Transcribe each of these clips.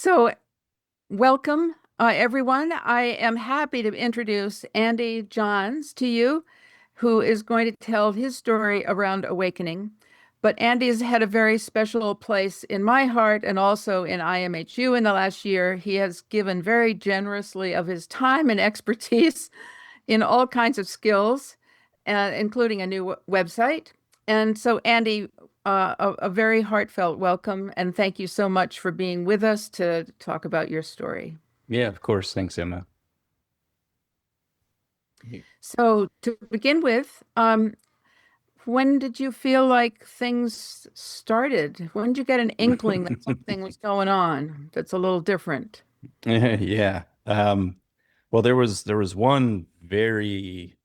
So, welcome, everyone. I am happy to introduce Andy Johns to you, who is going to tell his story around awakening. But Andy's had a very special place in my heart and also in IMHU in the last year. He has given very generously of his time and expertise in all kinds of skills, including a new website. And so, Andy, a very heartfelt welcome, and thank you so much for being with us to talk about your story. Yeah, of course. Thanks, Emma. So, to begin with, when did you feel like things started? When did you get an inkling that something was going on that's a little different? Yeah. Well, there was one very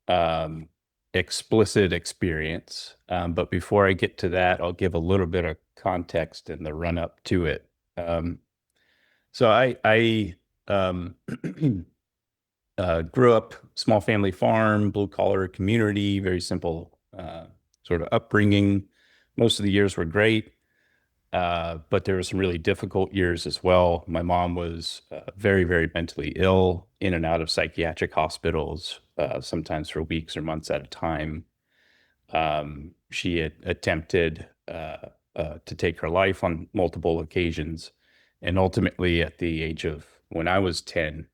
um, explicit experience. But before I get to that, I'll give a little bit of context in the run up to it. So I grew up small family farm, blue collar community, very simple sort of upbringing. Most of the years were great. But there were some really difficult years as well. My mom was very, very mentally ill, in and out of psychiatric hospitals, sometimes for weeks or months at a time. She had attempted to take her life on multiple occasions. And ultimately, at the age of when I was 10,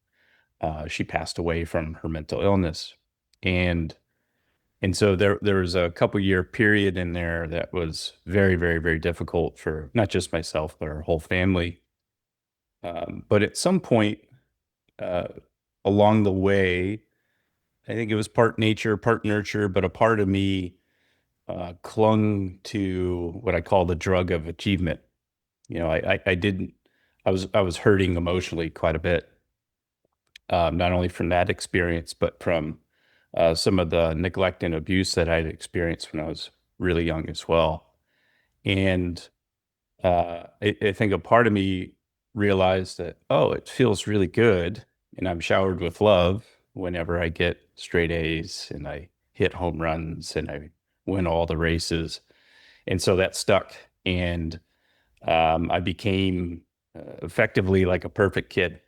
she passed away from her mental illness. And and so there was a couple year period in there that was very, very, very difficult for not just myself, but our whole family. But at some point uh, along the way, I think it was part nature, part nurture, but a part of me clung to what I call the drug of achievement. I didn't, I was hurting emotionally quite a bit, not only from that experience, but from some of the neglect and abuse that I'd experienced when I was really young as well. And I think a part of me realized that, oh, it feels really good. And I'm showered with love whenever I get straight A's and I hit home runs and I win all the races. And so that stuck. And I became effectively like a perfect kid.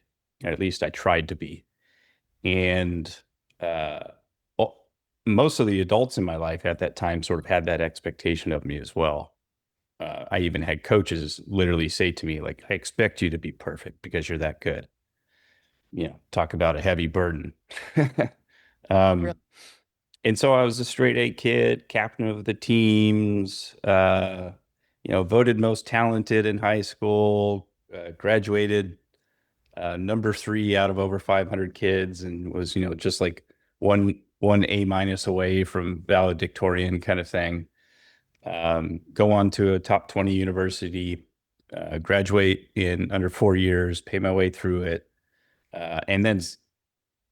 At least I tried to be. And uh, most of the adults in my life at that time sort of had that expectation of me as well. I even had coaches literally say to me, like, I expect you to be perfect because you're that good. Talk about a heavy burden. Really? um, and so I was a straight A kid, captain of the teams, voted most talented in high school, graduated number three out of over 500 kids, and was, just like one A minus away from valedictorian kind of thing. Go on to a top 20 university, graduate in under 4 years, pay my way through it. And then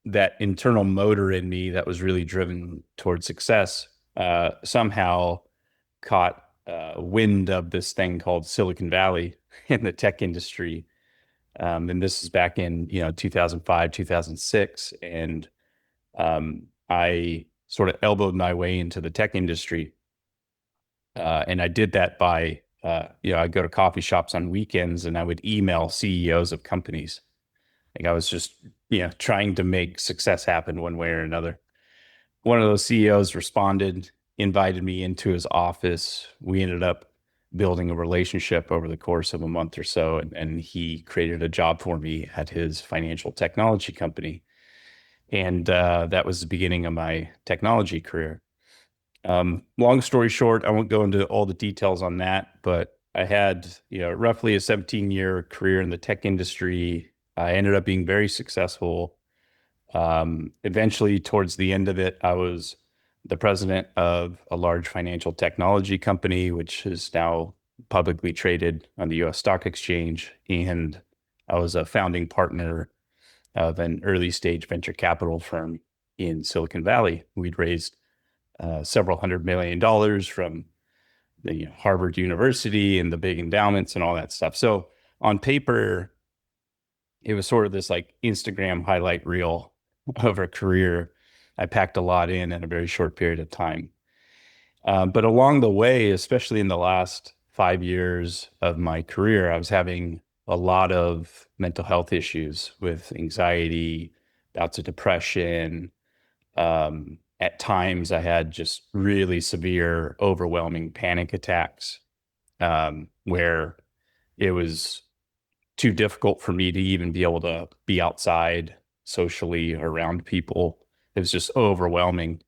that internal motor in me that was really driven towards success somehow caught wind of this thing called Silicon Valley in the tech industry. And this is back in 2005, 2006. And I sort of elbowed my way into the tech industry. And I did that by, I'd go to coffee shops on weekends and I would email CEOs of companies. Like I was just, trying to make success happen one way or another. One of those CEOs responded, invited me into his office. We ended up building a relationship over the course of a month or so. And he created a job for me at his financial technology company. And that was the beginning of my technology career. Long story short, I won't go into all the details on that, but I had, roughly a 17-year career in the tech industry. I ended up being very successful. Eventually, towards the end of it, I was the president of a large financial technology company, which is now publicly traded on the US stock exchange. And I was a founding partner of an early stage venture capital firm in Silicon Valley. We'd raised several $100 million from the Harvard University and the big endowments and all that stuff. So on paper, it was sort of this like Instagram highlight reel of a career. I packed a lot in a very short period of time. But along the way, especially in the last 5 years of my career, I was having a lot of mental health issues with anxiety, bouts of depression. At times, I had just really severe, overwhelming panic attacks, where it was too difficult for me to even be able to be outside socially around people. It was just overwhelming.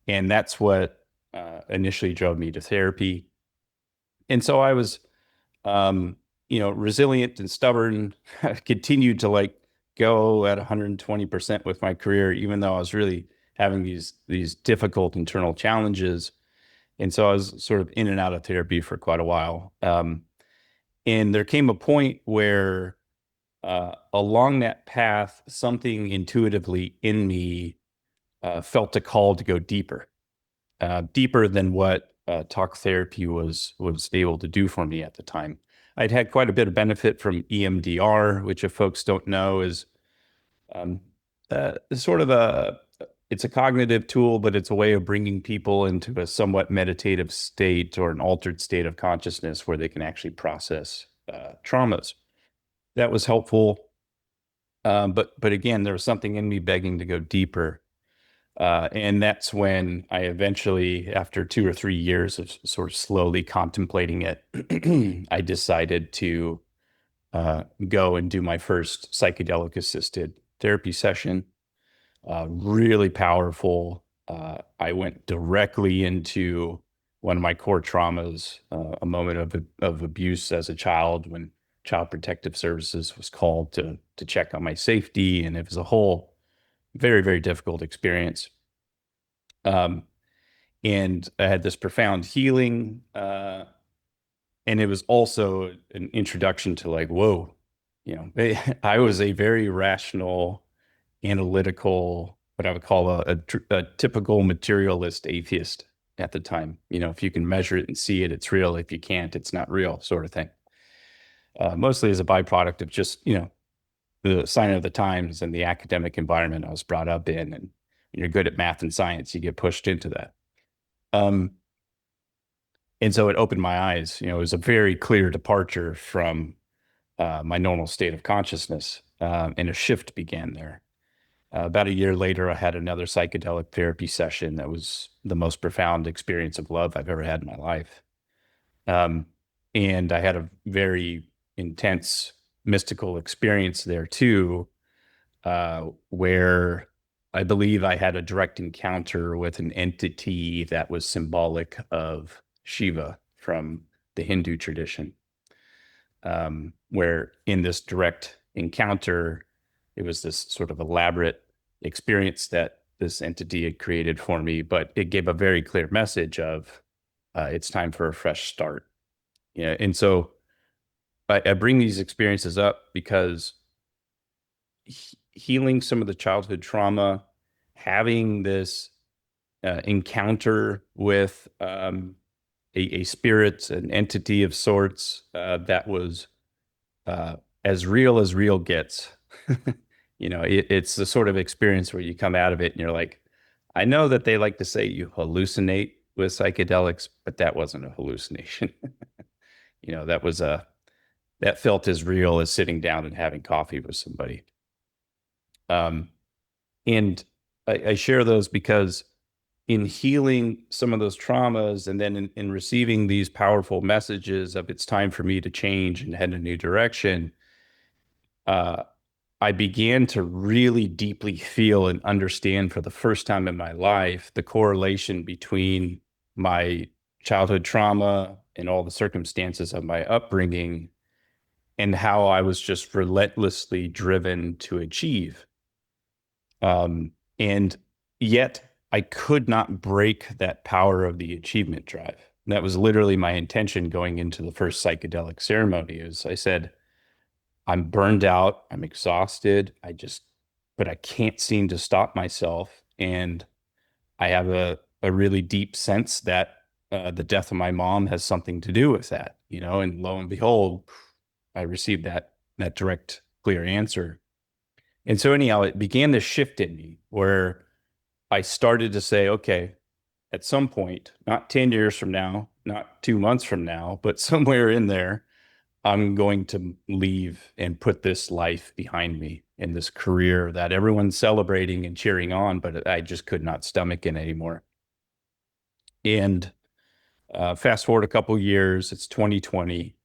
And that's what initially drove me to therapy. And so I was, um, resilient and stubborn. I continued to like go at 120% with my career, even though I was really having these difficult internal challenges. And so I was sort of in and out of therapy for quite a while. And there came a point where along that path, something intuitively in me felt a call to go deeper, deeper than what talk therapy was able to do for me at the time. I'd had quite a bit of benefit from EMDR, which if folks don't know is um, sort of it's a cognitive tool, but it's a way of bringing people into a somewhat meditative state or an altered state of consciousness where they can actually process traumas. That was helpful. But again, there was something in me begging to go deeper. And that's when I eventually, after 2 or 3 years of sort of slowly contemplating it, I decided to go and do my first psychedelic-assisted therapy session. Really powerful. I went directly into one of my core traumas, a moment of abuse as a child when Child Protective Services was called to check on my safety, and it was a whole very, very difficult experience. Um, and I had this profound healing, and it was also an introduction to like, whoa, I was a very rational, analytical, what I would call a typical materialist atheist at the time. If you can measure it and see it, it's real. If you can't, it's not real, sort of thing. Mostly as a byproduct of just, the sign of the times and the academic environment I was brought up in. And when you're good at math and science, you get pushed into that. Um, and so it opened my eyes. It was a very clear departure from my normal state of consciousness, and a shift began there. About a year later, I had another psychedelic therapy session that was the most profound experience of love I've ever had in my life. Um, and I had a very intense mystical experience there too, where I believe I had a direct encounter with an entity that was symbolic of Shiva from the Hindu tradition, where in this direct encounter, it was this sort of elaborate experience that this entity had created for me, but it gave a very clear message of it's time for a fresh start. And so I bring these experiences up because healing some of the childhood trauma, having this encounter with a spirit, an entity of sorts that was as real gets. It's the sort of experience where you come out of it and you're like, I know that they like to say you hallucinate with psychedelics, but that wasn't a hallucination. That was that felt as real as sitting down and having coffee with somebody. Um, and I share those because in healing some of those traumas and then in receiving these powerful messages of it's time for me to change and head in a new direction, uh, I began to really deeply feel and understand for the first time in my life the correlation between my childhood trauma and all the circumstances of my upbringing and how I was just relentlessly driven to achieve. And yet I could not break that power of the achievement drive. And that was literally my intention going into the first psychedelic ceremony. Is I said, I'm burned out, I'm exhausted, but I can't seem to stop myself. And I have a really deep sense that the death of my mom has something to do with that, and lo and behold, I received that direct, clear answer. And so anyhow, it began this shift in me where I started to say, okay, at some point, not 10 years from now, not 2 months from now, but somewhere in there, I'm going to leave and put this life behind me and this career that everyone's celebrating and cheering on, but I just could not stomach it anymore. And fast forward a couple years, it's 2020,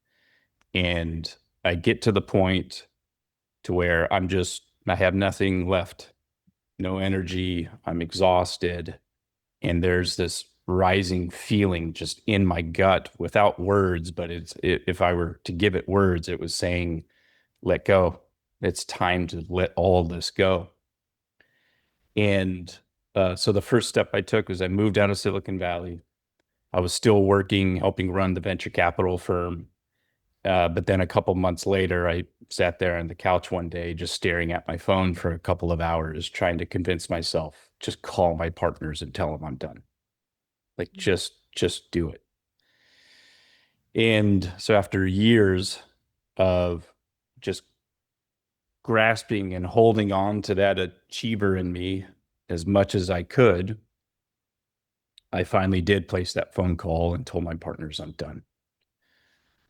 and I get to the point to where I have nothing left, no energy, I'm exhausted, and there's this rising feeling just in my gut without words, but if I were to give it words, it was saying, let go. It's time to let all of this go. And so the first step I took was I moved out of Silicon Valley. I was still working, helping run the venture capital firm. But then a couple months later, I sat there on the couch one day, just staring at my phone for a couple of hours, trying to convince myself, just call my partners and tell them I'm done. Like, just do it. And so after years of just grasping and holding on to that achiever in me as much as I could, I finally did place that phone call and told my partners I'm done.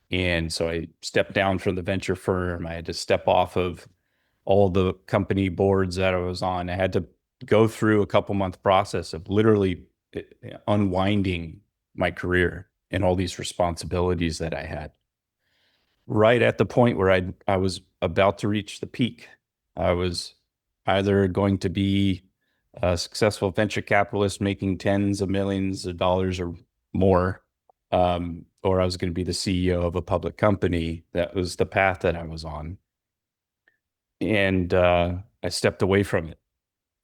And so I stepped down from the venture firm. I had to step off of all the company boards that I was on. I had to go through a couple month process of literally unwinding my career and all these responsibilities that I had. Right at the point where I was about to reach the peak. I was either going to be a successful venture capitalist making tens of millions of dollars or more, or I was going to be the CEO of a public company. That was the path that I was on. And I stepped away from it.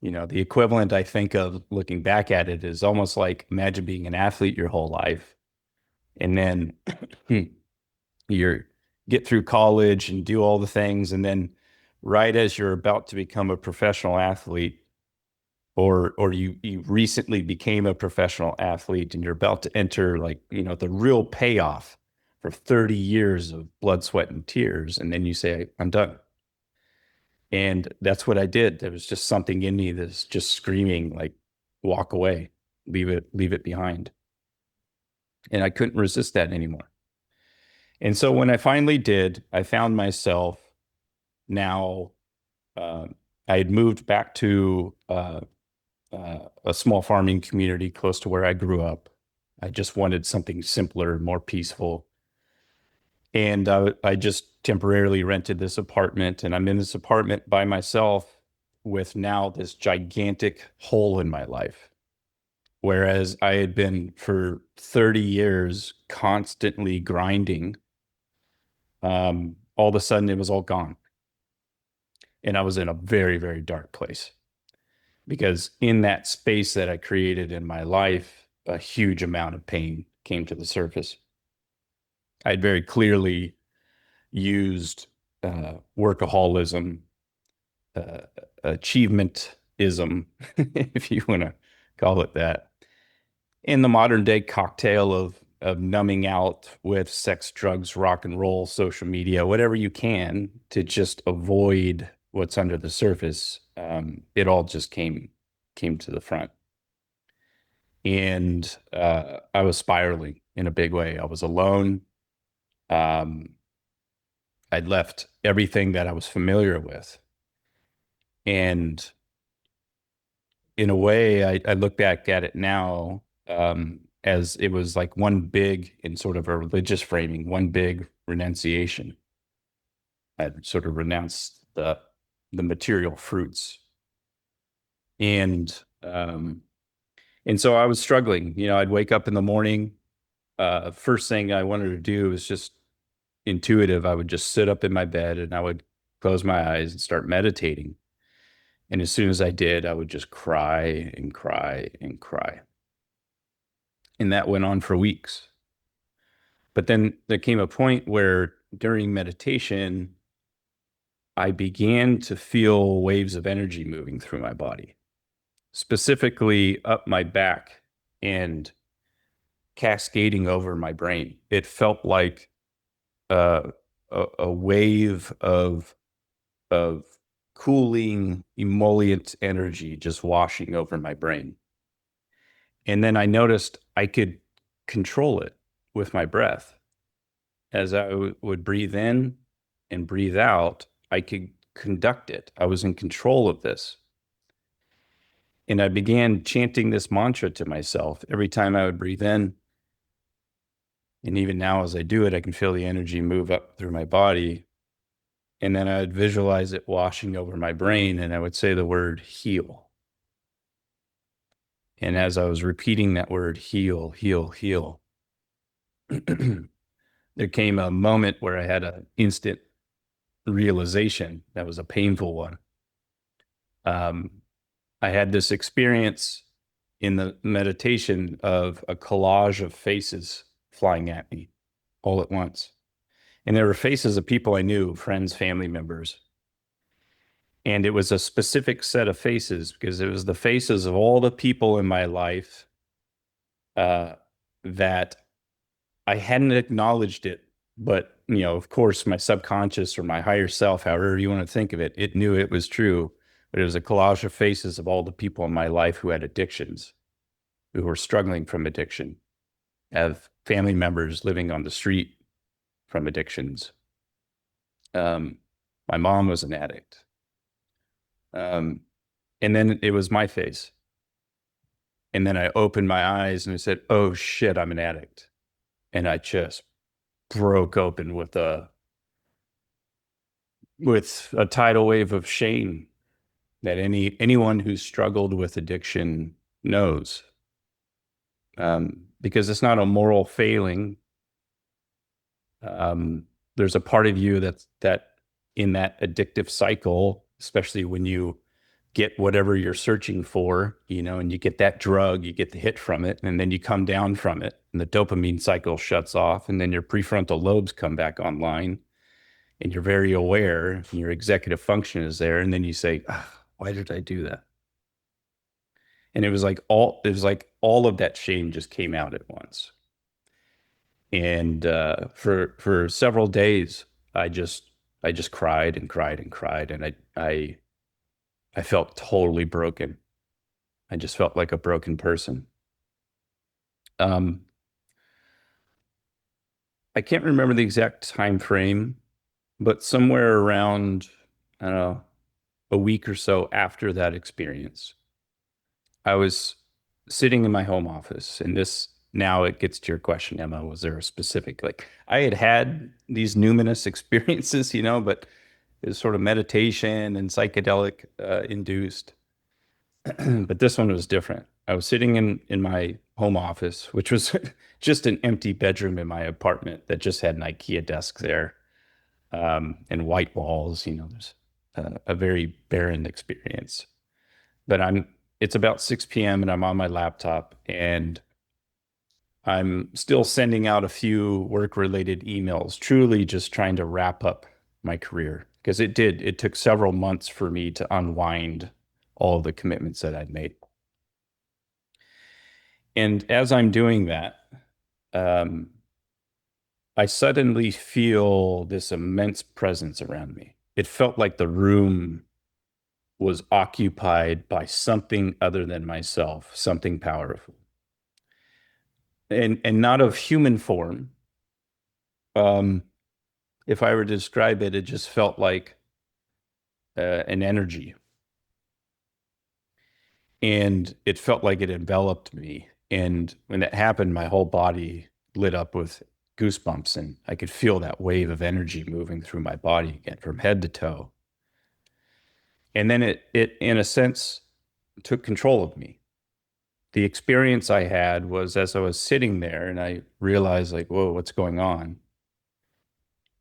The equivalent I think of looking back at it is almost like imagine being an athlete your whole life. And then you're get through college and do all the things. And then right as you're about to become a professional athlete, or you recently became a professional athlete and you're about to enter the real payoff for 30 years of blood, sweat, and tears. And then you say, I'm done. And that's what I did. There was just something in me that's just screaming, like, walk away, leave it behind. And I couldn't resist that anymore. And so when I finally did, I found myself now, I had moved back to a small farming community close to where I grew up. I just wanted something simpler, more peaceful. And I just temporarily rented this apartment, and I'm in this apartment by myself with now this gigantic hole in my life. Whereas I had been for 30 years constantly grinding, all of a sudden it was all gone. And I was in a very, very dark place because in that space that I created in my life, a huge amount of pain came to the surface. I had very clearly used workaholism, achievementism, if you want to call it that, in the modern day cocktail of numbing out with sex, drugs, rock and roll, social media, whatever you can to just avoid what's under the surface. It all just came to the front. And I was spiraling in a big way. I was alone. I'd left everything that I was familiar with. And in a way, I look back at it now as it was like one big, in sort of a religious framing, one big renunciation. I'd sort of renounced the material fruits. And so I was struggling. I'd wake up in the morning. First thing I wanted to do was just intuitive. I would just sit up in my bed and I would close my eyes and start meditating. And as soon as I did, I would just cry and cry and cry. And that went on for weeks. But then there came a point where during meditation, I began to feel waves of energy moving through my body, specifically up my back and cascading over my brain. It felt like a wave of cooling, emollient energy just washing over my brain. And then I noticed I could control it with my breath. as I would breathe in and breathe out, I could conduct it. I was in control of this. And I began chanting this mantra to myself every time I would breathe in. And even now, as I do it, I can feel the energy move up through my body. And then I would visualize it washing over my brain, and I would say the word heal. And as I was repeating that word, heal, heal, heal, there came a moment where I had an instant realization that was a painful one. I had this experience in the meditation of a collage of faces flying at me all at once. And there were faces of people I knew, friends, family members. And it was a specific set of faces because it was the faces of all the people in my life that I hadn't acknowledged it. But, of course, my subconscious or my higher self, however you want to think of it, it knew it was true. But it was a collage of faces of all the people in my life who had addictions, who were struggling from addiction, have family members living on the street from addictions. My mom was an addict. And then it was my face. And then I opened my eyes and I said, oh shit, I'm an addict. And I just broke open with a tidal wave of shame that anyone who's struggled with addiction knows. Because it's not a moral failing. There's a part of you that in that addictive cycle, especially when you get whatever you're searching for, and you get that drug, you get the hit from it, and then you come down from it, and the dopamine cycle shuts off, and then your prefrontal lobes come back online, and you're very aware, and your executive function is there, and then you say, why did I do that? And it was like all of that shame just came out at once. And for several days, I just cried and cried and cried, and I felt totally broken. I just felt like a broken person. I can't remember the exact time frame, but somewhere around, I don't know, a week or so after that experience, I was sitting in my home office, and now it gets to your question, Emma, was there a specific, I had these numinous experiences, but it was sort of meditation and psychedelic induced. But this one was different. I was sitting in my home office, which was just an empty bedroom in my apartment that just had an IKEA desk there, and white walls. There's a very barren experience. But it's about 6 p.m. and I'm on my laptop and I'm still sending out a few work-related emails, truly just trying to wrap up my career because it took several months for me to unwind all of the commitments that I'd made. And as I'm doing that, I suddenly feel this immense presence around me. It felt like the room was occupied by something other than myself, something powerful. And not of human form. If I were to describe it, it just felt like an energy. And it felt like it enveloped me. And when that happened, my whole body lit up with goosebumps, and I could feel that wave of energy moving through my body again from head to toe. And then it in a sense took control of me. The experience I had was as I was sitting there and I realized whoa, what's going on?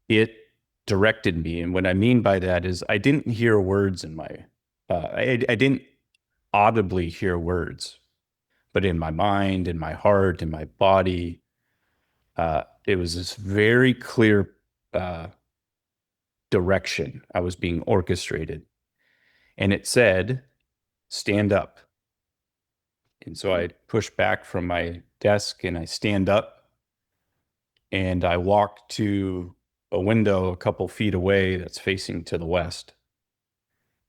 It directed me. And what I mean by that is I didn't hear words in I didn't audibly hear words, but in my mind, in my heart, in my body, it was this very clear direction I was being orchestrated. And it said, stand up. And so I push back from my desk and I stand up and I walk to a window a couple feet away that's facing to the west.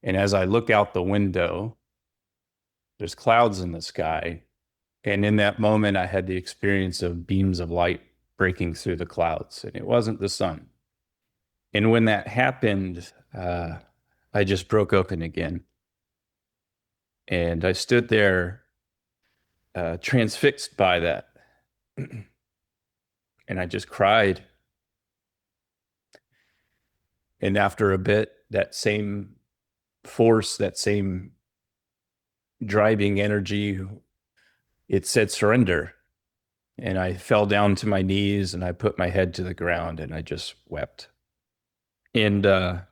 And as I look out the window, there's clouds in the sky. And in that moment, I had the experience of beams of light breaking through the clouds, and it wasn't the sun. And when that happened, I just broke open again. And I stood there transfixed by that. And I just cried. And after a bit, that same force, that same driving energy, it said surrender. And I fell down to my knees and I put my head to the ground and I just wept. And I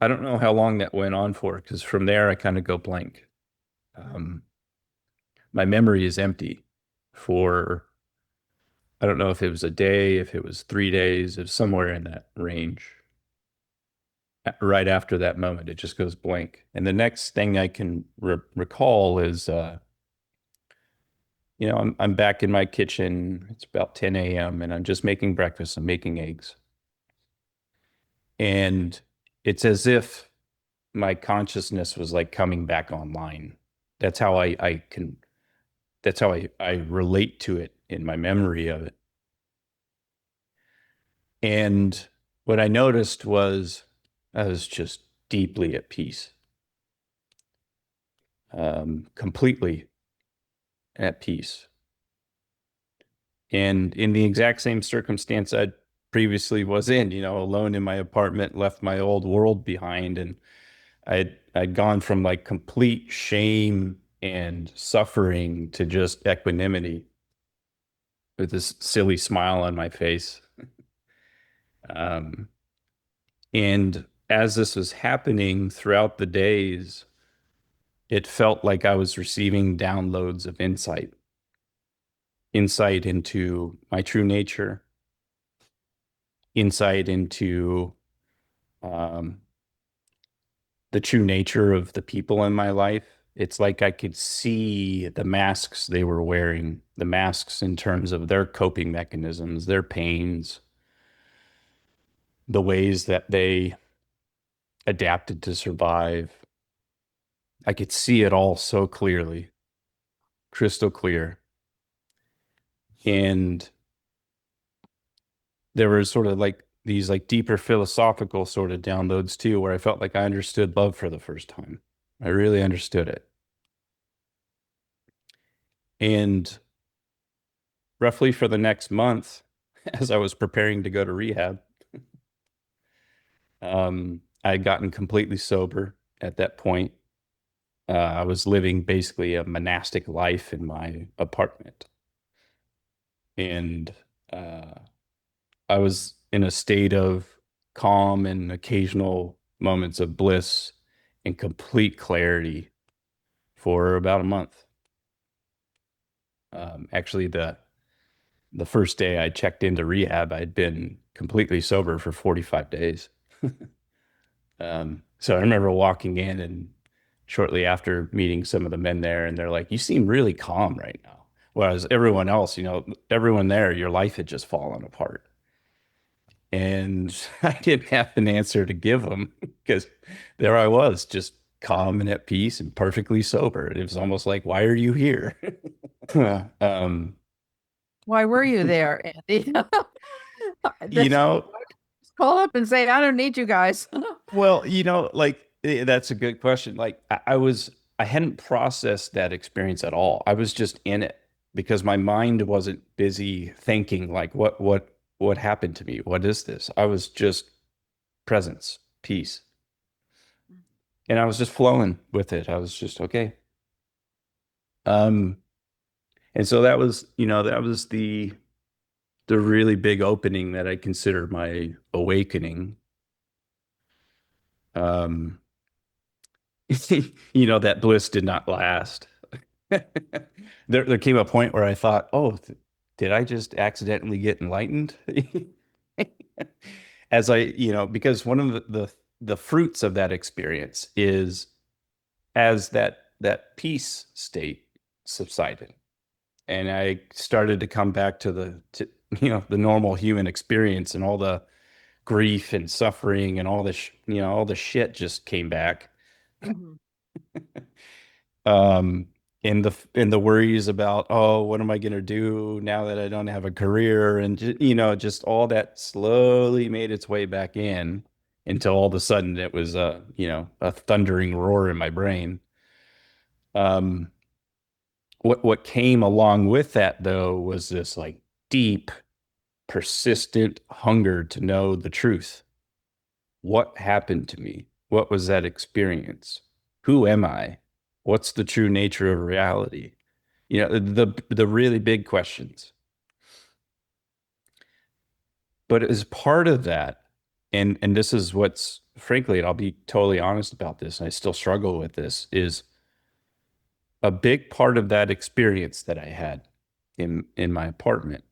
don't know how long that went on for, because from there I kind of go blank. Um, my memory is empty for, I don't know if it was a day, if it was 3 days, it was somewhere in that range. Right after that moment, it just goes blank. And the next thing I can recall is, I'm back in my kitchen. It's about 10 a.m. and I'm just making breakfast. I'm making eggs. And it's as if my consciousness was like coming back online. That's how that's how I relate to it in my memory of it. And what I noticed was I was just deeply at peace, completely at peace. And in the exact same circumstance I previously was in, alone in my apartment, left my old world behind. And I'd gone from like complete shame and suffering to just equanimity with this silly smile on my face. Um, and as this was happening throughout the days, it felt like I was receiving downloads of insight into my true nature, insight into um, the true nature of the people in my life. It's like I could see the masks they were wearing, the masks in terms of their coping mechanisms, their pains, the ways that they adapted to survive. I could see it all so clearly, crystal clear. And there were sort of like these like deeper philosophical sort of downloads too, where I felt like I understood love for the first time. I really understood it. And roughly for the next month, as I was preparing to go to rehab, I had gotten completely sober at that point. I was living basically a monastic life in my apartment. And uh, I was in a state of calm and occasional moments of bliss and complete clarity for about a month. Actually, the first day I checked into rehab, I'd been completely sober for 45 days. So I remember walking in and shortly after meeting some of the men there, and they're like, "You seem really calm right now." Whereas everyone else, everyone there, your life had just fallen apart. And I didn't have an answer to give them because there I was, just calm and at peace and perfectly sober. It was almost like, why are you here? um, Why were you there, Andy? you Just know, call up and say, I don't need you guys. well, like that's a good question. Like I hadn't processed that experience at all. I was just in it because my mind wasn't busy thinking like, what happened to me? What is this? I was just presence, peace. And I was just flowing with it. I was just okay. Um, and so that was the really big opening that I consider my awakening. Um, that bliss did not last. There came a point where I thought, oh, did I just accidentally get enlightened? As because one of the fruits of that experience is as that peace state subsided and I started to come back to the normal human experience, and all the grief and suffering and all the shit just came back. Mhm. Um, and the worries about, oh, what am I going to do now that I don't have a career? And just all that slowly made its way back in until all of a sudden it was a thundering roar in my brain. Um, what came along with that though was this like deep, persistent hunger to know the truth. What happened to me? What was that experience? Who am I? What's the true nature of reality? The really big questions. But as part of that, and this is what's frankly, and I'll be totally honest about this, and I still struggle with this, is a big part of that experience that I had in my apartment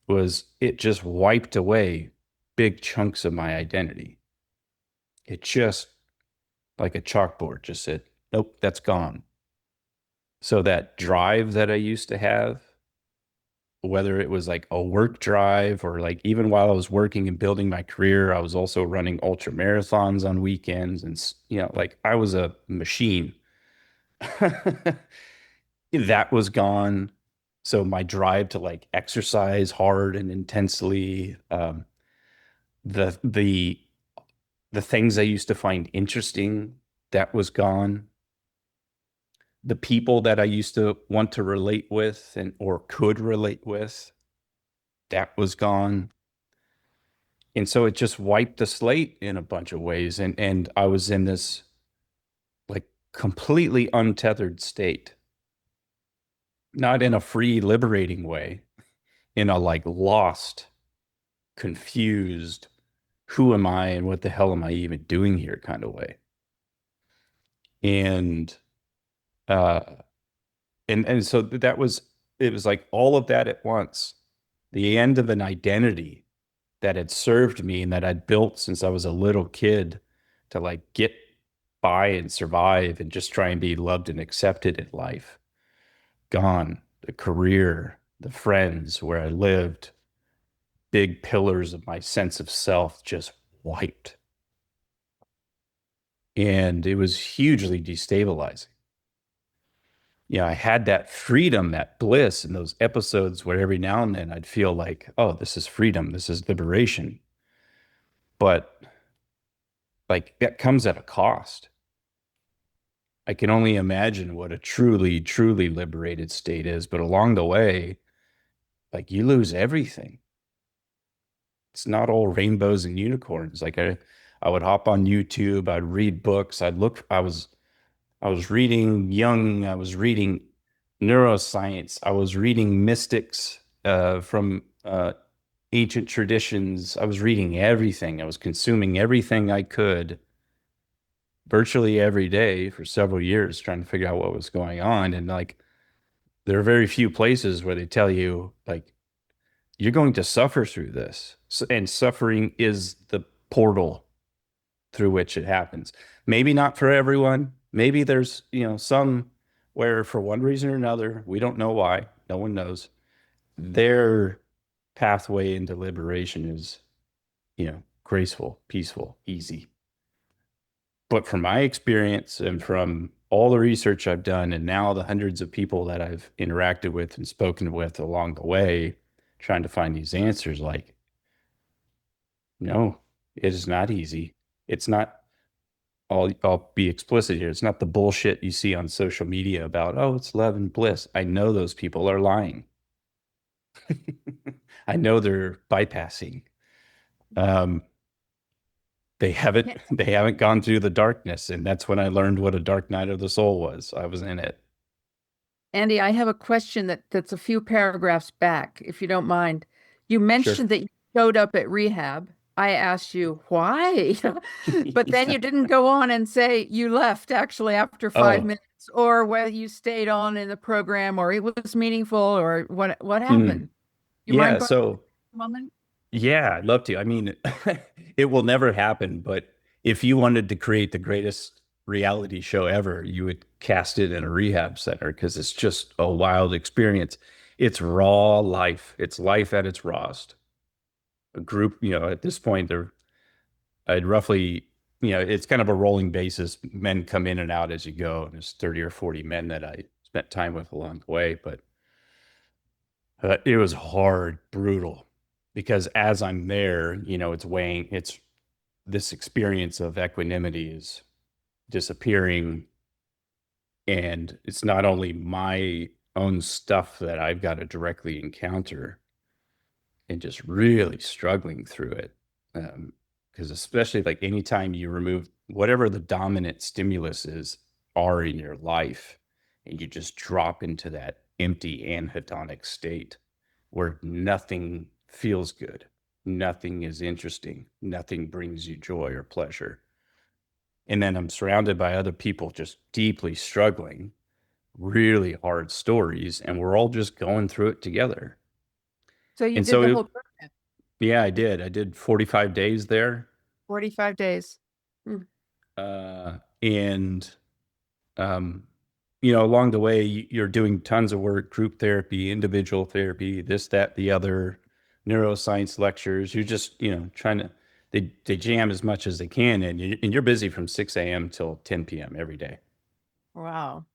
was it just wiped away big chunks of my identity. It just like a chalkboard just said, nope, that's gone. So that drive that I used to have, whether it was like a work drive or like even while I was working and building my career, I was also running ultra marathons on weekends. And, like I was a machine. That was gone. So my drive to like exercise hard and intensely, the, the, the things I used to find interesting, that was gone. The people that I used to want to relate with or could relate with, that was gone. And so it just wiped the slate in a bunch of ways. And I was in this like completely untethered state, not in a free, liberating way, in a like lost, confused, who am I and what the hell am I even doing here kind of way. And uh and so that was it was like all of that at once. The end of an identity that had served me and that I'd built since I was a little kid to like get by and survive and just try and be loved and accepted in life. Gone. The career, the friends, where I lived, big pillars of my sense of self just wiped. And it was hugely destabilizing. I had that freedom, that bliss in those episodes where every now and then I'd feel like, oh, this is freedom, this is liberation. But like that comes at a cost. I can only imagine what a truly, truly liberated state is. But along the way, like you lose everything. It's not all rainbows and unicorns. Like I would hop on YouTube, I'd read books, I was reading Jung, I was reading neuroscience, I was reading mystics from ancient traditions. I was reading everything. I was consuming everything I could virtually every day for several years trying to figure out what was going on. And like, there are very few places where they tell you, like, you're going to suffer through this. And suffering is the portal through which it happens. Maybe not for everyone. Maybe there's, some where for one reason or another, we don't know why, no one knows, their pathway into liberation is, graceful, peaceful, easy. But from my experience and from all the research I've done, and now the hundreds of people that I've interacted with and spoken with along the way, trying to find these answers, like, no, it is not easy. It's not, I'll be explicit here. It's not the bullshit you see on social media about, oh, it's love and bliss. I know those people are lying. I know they're bypassing. Um, they haven't gone through the darkness, and that's when I learned what a dark night of the soul was. I was in it. Andy, I have a question that's a few paragraphs back, if you don't mind. You Sure. mentioned that you showed up at rehab. I asked you why, but then Yeah. you didn't go on and say you left actually after five Oh, minutes, or whether you stayed on in the program, or it was meaningful, or what mm. happened. You mind Yeah. going So, a moment? yeah, I'd love to. I mean, it will never happen, but if you wanted to create the greatest reality show ever, you would cast it in a rehab center because it's just a wild experience. It's raw life. It's life at its rawest. A group, at this point, I'd roughly, it's kind of a rolling basis. Men come in and out as you go. And there's 30 or 40 men that I spent time with along the way. But it was hard, brutal, because as I'm there, it's this experience of equanimity is disappearing. And it's not only my own stuff that I've got to directly encounter and just really struggling through it. Because especially like anytime you remove whatever the dominant stimulus are in your life, and you just drop into that empty anhedonic state where nothing feels good, nothing is interesting, nothing brings you joy or pleasure. And then I'm surrounded by other people just deeply struggling, really hard stories, and we're all just going through it together. So you And did so the whole program, yeah, I did. I did 45 days there. 45 days. And um, along the way, you're doing tons of work, group therapy, individual therapy, this, that, the other, neuroscience lectures. You're just, trying to, they jam as much as they can. And you're busy from 6 a.m. till 10 p.m. every day. Wow.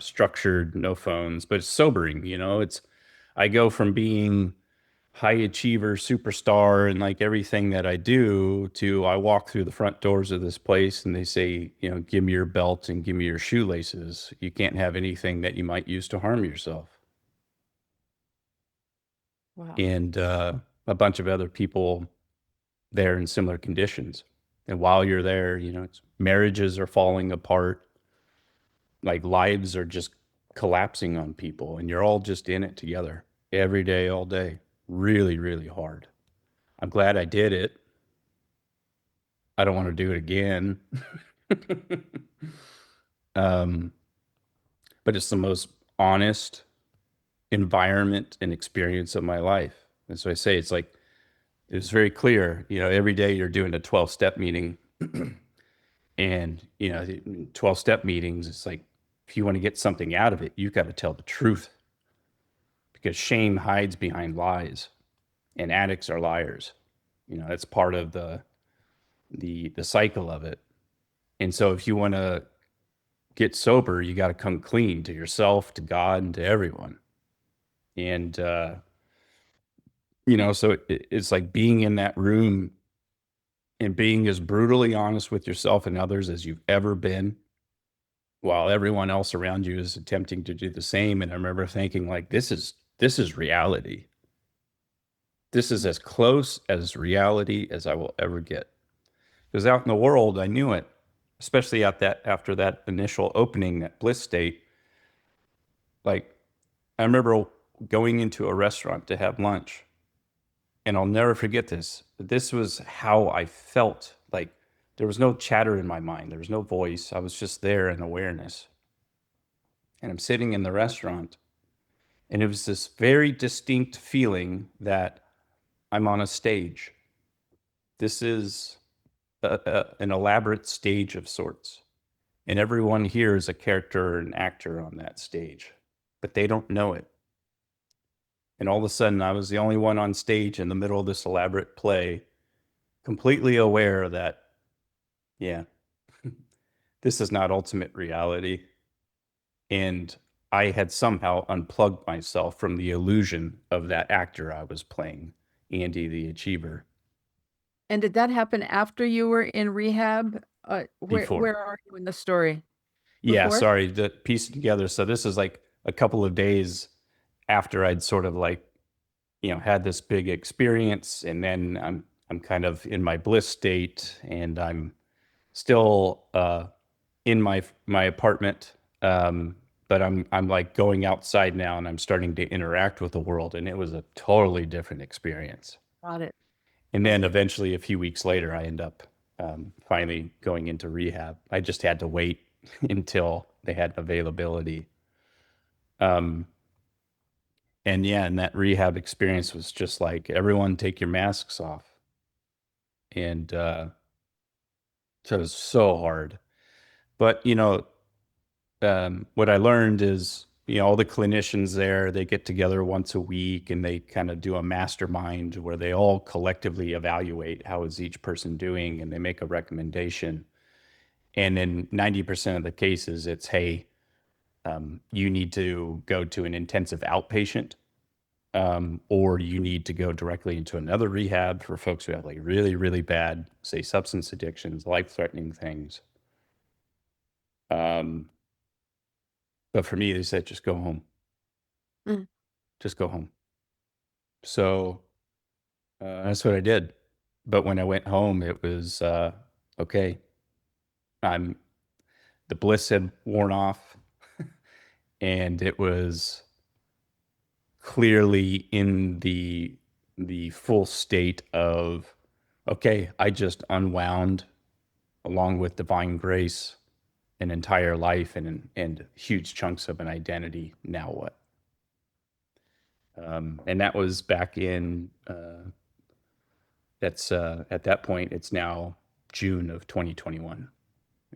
Structured, no phones, but it's sobering. I go from being high achiever superstar and like everything that I do to I walk through the front doors of this place and they say, give me your belt and give me your shoelaces. You can't have anything that you might use to harm yourself. Wow. And a bunch of other people there in similar conditions. And while you're there, marriages are falling apart, like lives are just collapsing on people, and you're all just in it together every day, all day. Really, really hard. I'm glad I did it. I don't want to do it again. um, but it's the most honest environment and experience of my life. And so I say it's very clear, every day you're doing a 12-step meeting. And, 12-step meetings, it's like, if you want to get something out of it, you've got to tell the truth, because shame hides behind lies and addicts are liars. That's part of the cycle of it. And so if you want to get sober, you got to come clean to yourself, to God, and to everyone. And, so it's like being in that room and being as brutally honest with yourself and others as you've ever been, while everyone else around you is attempting to do the same. And I remember thinking, like, this is reality. This is as close as reality as I will ever get. Because out in the world, I knew it, especially after that initial opening, that bliss state. Like, I remember going into a restaurant to have lunch, and I'll never forget this. This was how I felt. Like, there was no chatter in my mind. There was no voice. I was just there in awareness. And I'm sitting in the restaurant, and it was this very distinct feeling that I'm on a stage. This is an elaborate stage of sorts. And everyone here is a character or an actor on that stage, but they don't know it. And all of a sudden, I was the only one on stage in the middle of this elaborate play, completely aware that, yeah, this is not ultimate reality. And I had somehow unplugged myself from the illusion of that actor I was playing, Andy the Achiever, And did that happen after you were in rehab? Where before. are you in the story? Yeah, Before? sorry, to piece it together. So this is like a couple of days after I'd sort of like, had this big experience, and then I'm kind of in my bliss state, and I'm still in my apartment, but I'm like going outside now, and I'm starting to interact with the world, and it was a totally different experience. Got it. And Got then it. eventually, a few weeks later, I end up finally going into rehab. I just had to wait until they had availability. Um, and yeah, and that rehab experience was just like, everyone take your masks off. And so it was so hard. But, what I learned is, all the clinicians there, they get together once a week and they kind of do a mastermind where they all collectively evaluate how is each person doing, and they make a recommendation. And in 90% of the cases, it's, hey, You need to go to an intensive outpatient, or you need to go directly into another rehab for folks who have like really, really bad, say, substance addictions, life-threatening things. Um, but for me, they said, just go home. Mm. Just go home. So that's what I did. But when I went home, it was okay. I'm the bliss had worn off, and it was clearly in the full state of okay, I just unwound along with divine grace an entire life and huge chunks of an identity. Now what? And that was back in that's at that point it's now June of 2021,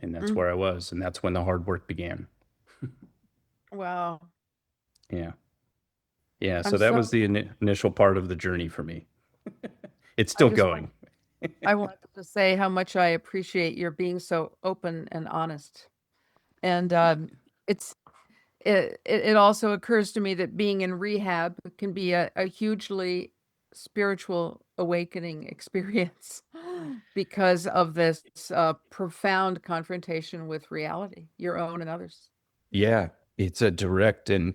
and that's Mm. where I was, and that's when the hard work began. Wow. Yeah, yeah. I'm So that was so, the initial part of the journey for me. It's I still just want, going. I want to say how much I appreciate your being so open and honest. And it's it also occurs to me that being in rehab can be a hugely spiritual awakening experience because of this profound confrontation with reality, your own and others. Yeah, it's a direct and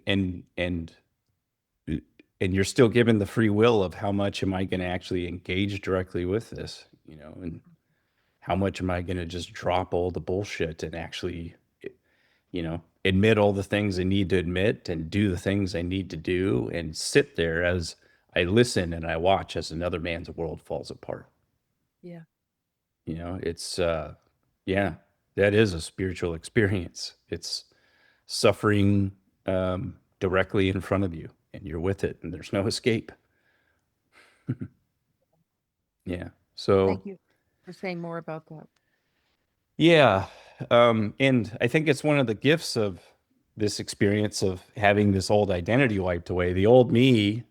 you're still given the free will of how much am I going to actually engage directly with this, and how much am I going to just drop all the bullshit and actually, admit all the things I need to admit and do the things I need to do and sit there as I listen and I watch as another man's world falls apart. Yeah. It's yeah, that is a spiritual experience. It's suffering directly in front of you, and you're with it, and there's no escape. Yeah. So, Thank you for saying more about that. yeah. And I think it's one of the gifts of this experience of having this old identity wiped away. The old me,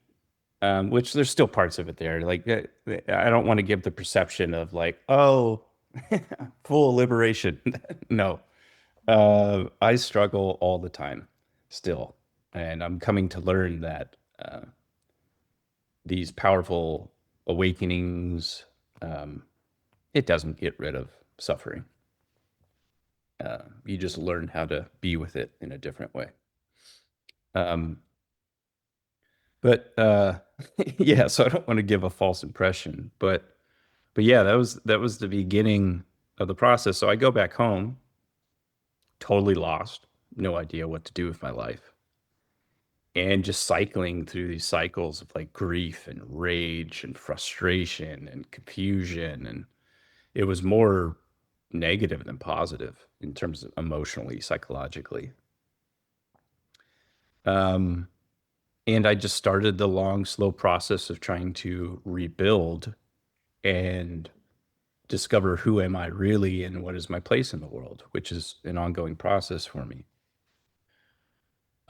which there's still parts of it there. Like, I don't want to give the perception of like, oh, full liberation. No. I struggle all the time still. And I'm coming to learn that these powerful awakenings, um, it doesn't get rid of suffering. You just learn how to be with it in a different way. Um, but yeah, so I don't want to give a false impression, but yeah, that was the beginning of the process. So I go back home, totally lost, no idea what to do with my life, and just cycling through these cycles of like grief and rage and frustration and confusion, and it was more negative than positive in terms of emotionally, psychologically. Um, and I just started the long, slow process of trying to rebuild and discover who am I really and what is my place in the world, which is an ongoing process for me.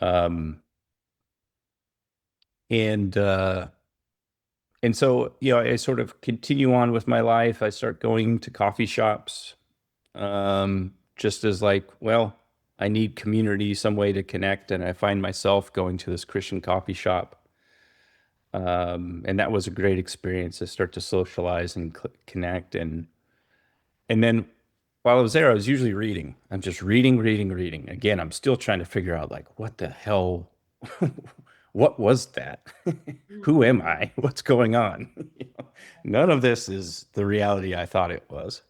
Um, and and so I sort of continue on with my life. I start going to coffee shops, just as like, well, I need community, some way to connect, and I find myself going to this Christian coffee shop. And that was a great experience to start to socialize and connect. And then while I was there, I was usually reading. I'm just reading, reading, reading. Again, I'm still trying to figure out like, what the hell, what was that? Who am I? What's going on? None of this is the reality I thought it was.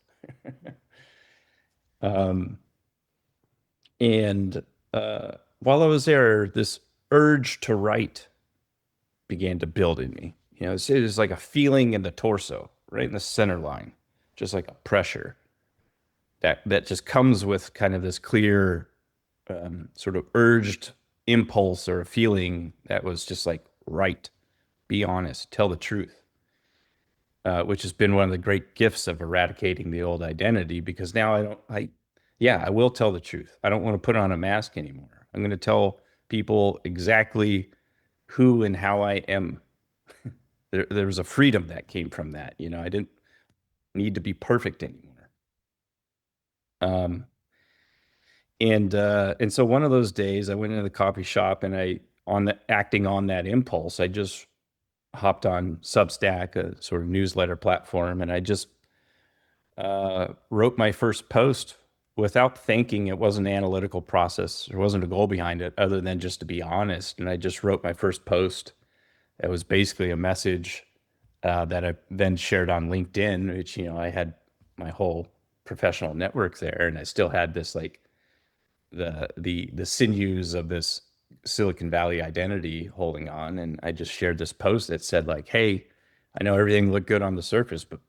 Um, and while I was there, this urge to write began to build in me. It's like a feeling in the torso, right in the center line, just like a pressure that just comes with kind of this clear sort of urged impulse or a feeling that was just like, right, be honest, tell the truth, which has been one of the great gifts of eradicating the old identity, because now yeah, I will tell the truth. I don't want to put on a mask anymore. I'm going to tell people exactly who and how I am. There was a freedom that came from that. I didn't need to be perfect anymore. Um, And so one of those days I went into the coffee shop, and acting on that impulse, I just hopped on Substack, a sort of newsletter platform, and I just wrote my first post without thinking. It wasn't an analytical process. There wasn't a goal behind it other than just to be honest. And I just wrote my first post. It was basically a message that I then shared on LinkedIn, which, I had my whole professional network there, and I still had this, like, the sinews of this Silicon Valley identity holding on. And I just shared this post that said, like, hey, I know everything looked good on the surface, but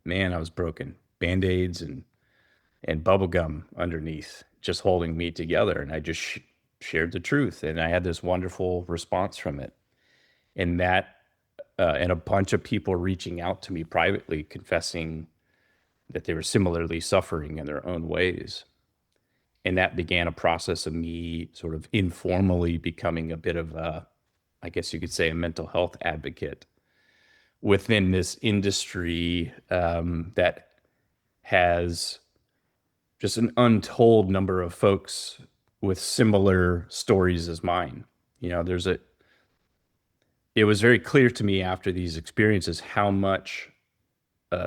man, I was broken. Band-aids and bubble gum underneath, just holding me together. And I just shared the truth, and I had this wonderful response from it. And and a bunch of people reaching out to me privately, confessing that they were similarly suffering in their own ways. And that began a process of me sort of informally becoming a bit of I guess you could say, a mental health advocate within this industry, that has just an untold number of folks with similar stories as mine. You know, it was very clear to me after these experiences how much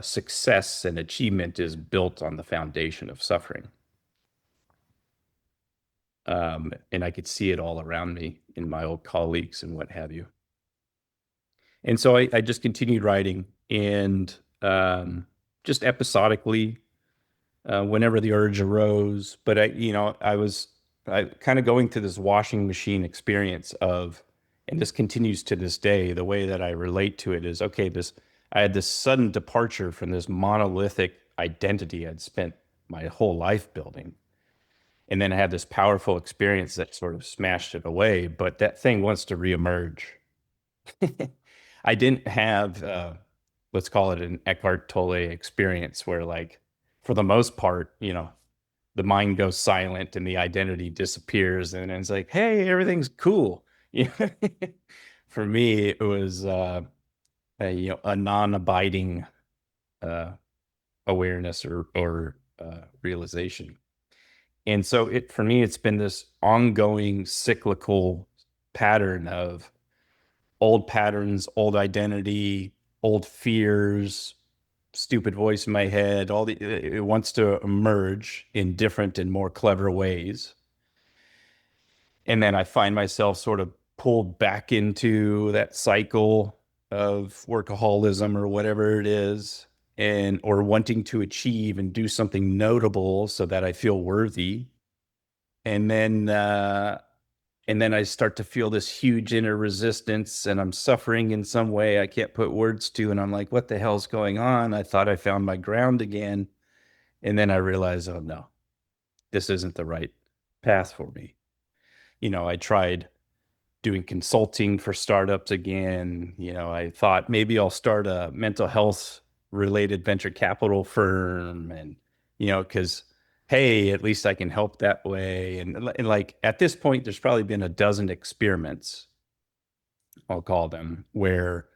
success and achievement is built on the foundation of suffering. And I could see it all around me in my old colleagues and what have you. And so I just continued writing, and just episodically, whenever the urge arose. But I kind of going through this washing machine experience of, and this continues to this day. The way that I relate to it is, okay, I had this sudden departure from this monolithic identity I'd spent my whole life building. And then I had this powerful experience that sort of smashed it away, but that thing wants to reemerge. I didn't have, let's call it an Eckhart Tolle experience where, like, for the most part, the mind goes silent and the identity disappears, and it's like, hey, everything's cool. For me, it was a non-abiding uh, awareness or realization. And so for me, it's been this ongoing cyclical pattern of old patterns, old identity, old fears, stupid voice in my head. It wants to emerge in different and more clever ways. And then I find myself sort of pulled back into that cycle of workaholism or whatever it is, or wanting to achieve and do something notable so that I feel worthy. And then I start to feel this huge inner resistance, and I'm suffering in some way I can't put words to. And I'm like, what the hell's going on? I thought I found my ground again. And then I realize, oh no, this isn't the right path for me. I tried doing consulting for startups again. I thought maybe I'll start a mental health related venture capital firm, and, because, hey, at least I can help that way. And like at this point, there's probably been a dozen experiments, I'll call them, where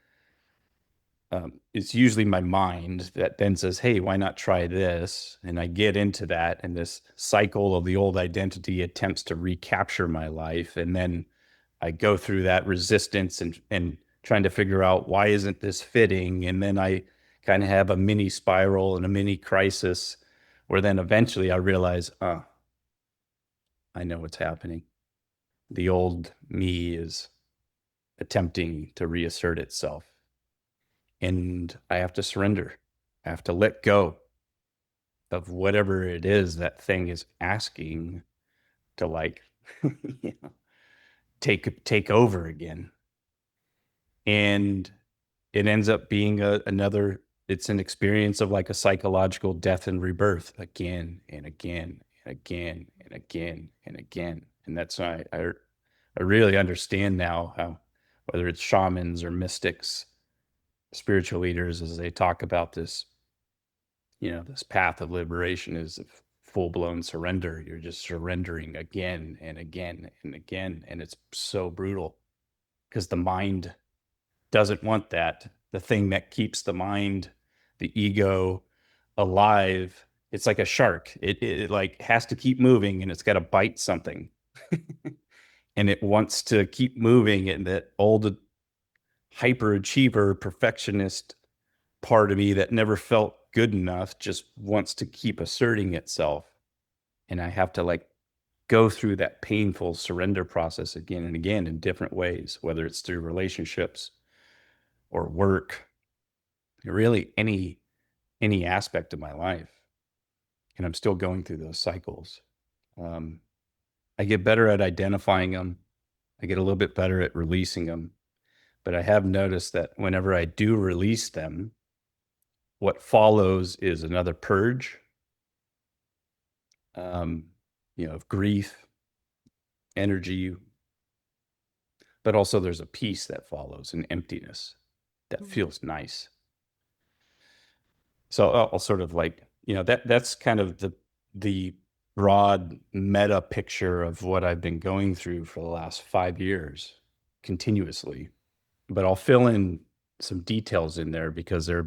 it's usually my mind that then says, hey, why not try this? And I get into that, and this cycle of the old identity attempts to recapture my life. And then I go through that resistance and trying to figure out, why isn't this fitting? And then I kind of have a mini spiral and a mini crisis, where then eventually I realize, I know what's happening. The old me is attempting to reassert itself. And I have to surrender. I have to let go of whatever it is that thing is asking to, like, you know, take over again. And it ends up being it's an experience of, like, a psychological death and rebirth again and again and again and again and again. And that's why I really understand now how, whether it's shamans or mystics, spiritual leaders, as they talk about this, this path of liberation is of full-blown surrender. You're just surrendering again and again and again. And it's so brutal because the mind doesn't want that. The thing that keeps the mind, the ego, alive it's like a shark. It like has to keep moving and it's got to bite something. And it wants to keep moving. And that old hyperachiever perfectionist part of me that never felt good enough just wants to keep asserting itself. And I have to like go through that painful surrender process again and again in different ways, whether it's through relationships or work, really any aspect of my life. And I'm still going through those cycles. Um, I get better at identifying them. I get a little bit better at releasing them. But I have noticed that whenever I do release them, what follows is another purge, um, of grief, energy, but also there's a peace that follows, an emptiness that Mhm. feels nice. So I'll sort of like, that's kind of the broad meta picture of what I've been going through for the last 5 years continuously. But I'll fill in some details in there because there's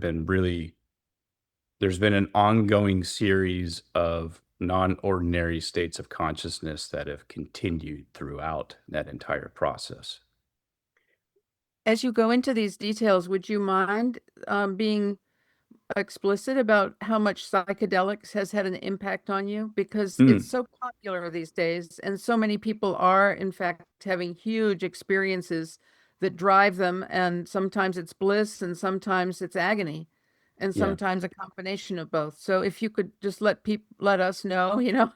been an ongoing series of non-ordinary states of consciousness that have continued throughout that entire process. As you go into these details, would you mind being explicit about how much psychedelics has had an impact on you? Because it's Mm, so popular these days, and so many people are, in fact, having huge experiences that drive them, and sometimes it's bliss, and sometimes it's agony, and yeah, sometimes a combination of both. So if you could just let us know, yeah.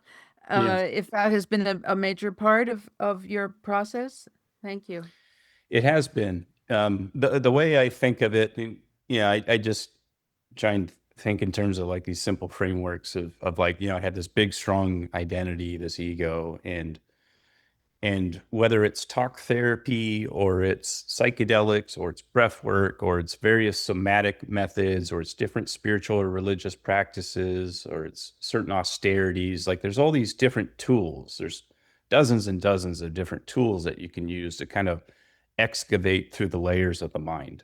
if that has been a major part of your process. Thank you. It has been. The way I think of it, I just try and think in terms of like these simple frameworks of like, I had this big, strong identity, this ego, and whether it's talk therapy or it's psychedelics or it's breath work or it's various somatic methods or it's different spiritual or religious practices or it's certain austerities, like there's all these different tools. There's dozens and dozens of different tools that you can use to kind of excavate through the layers of the mind,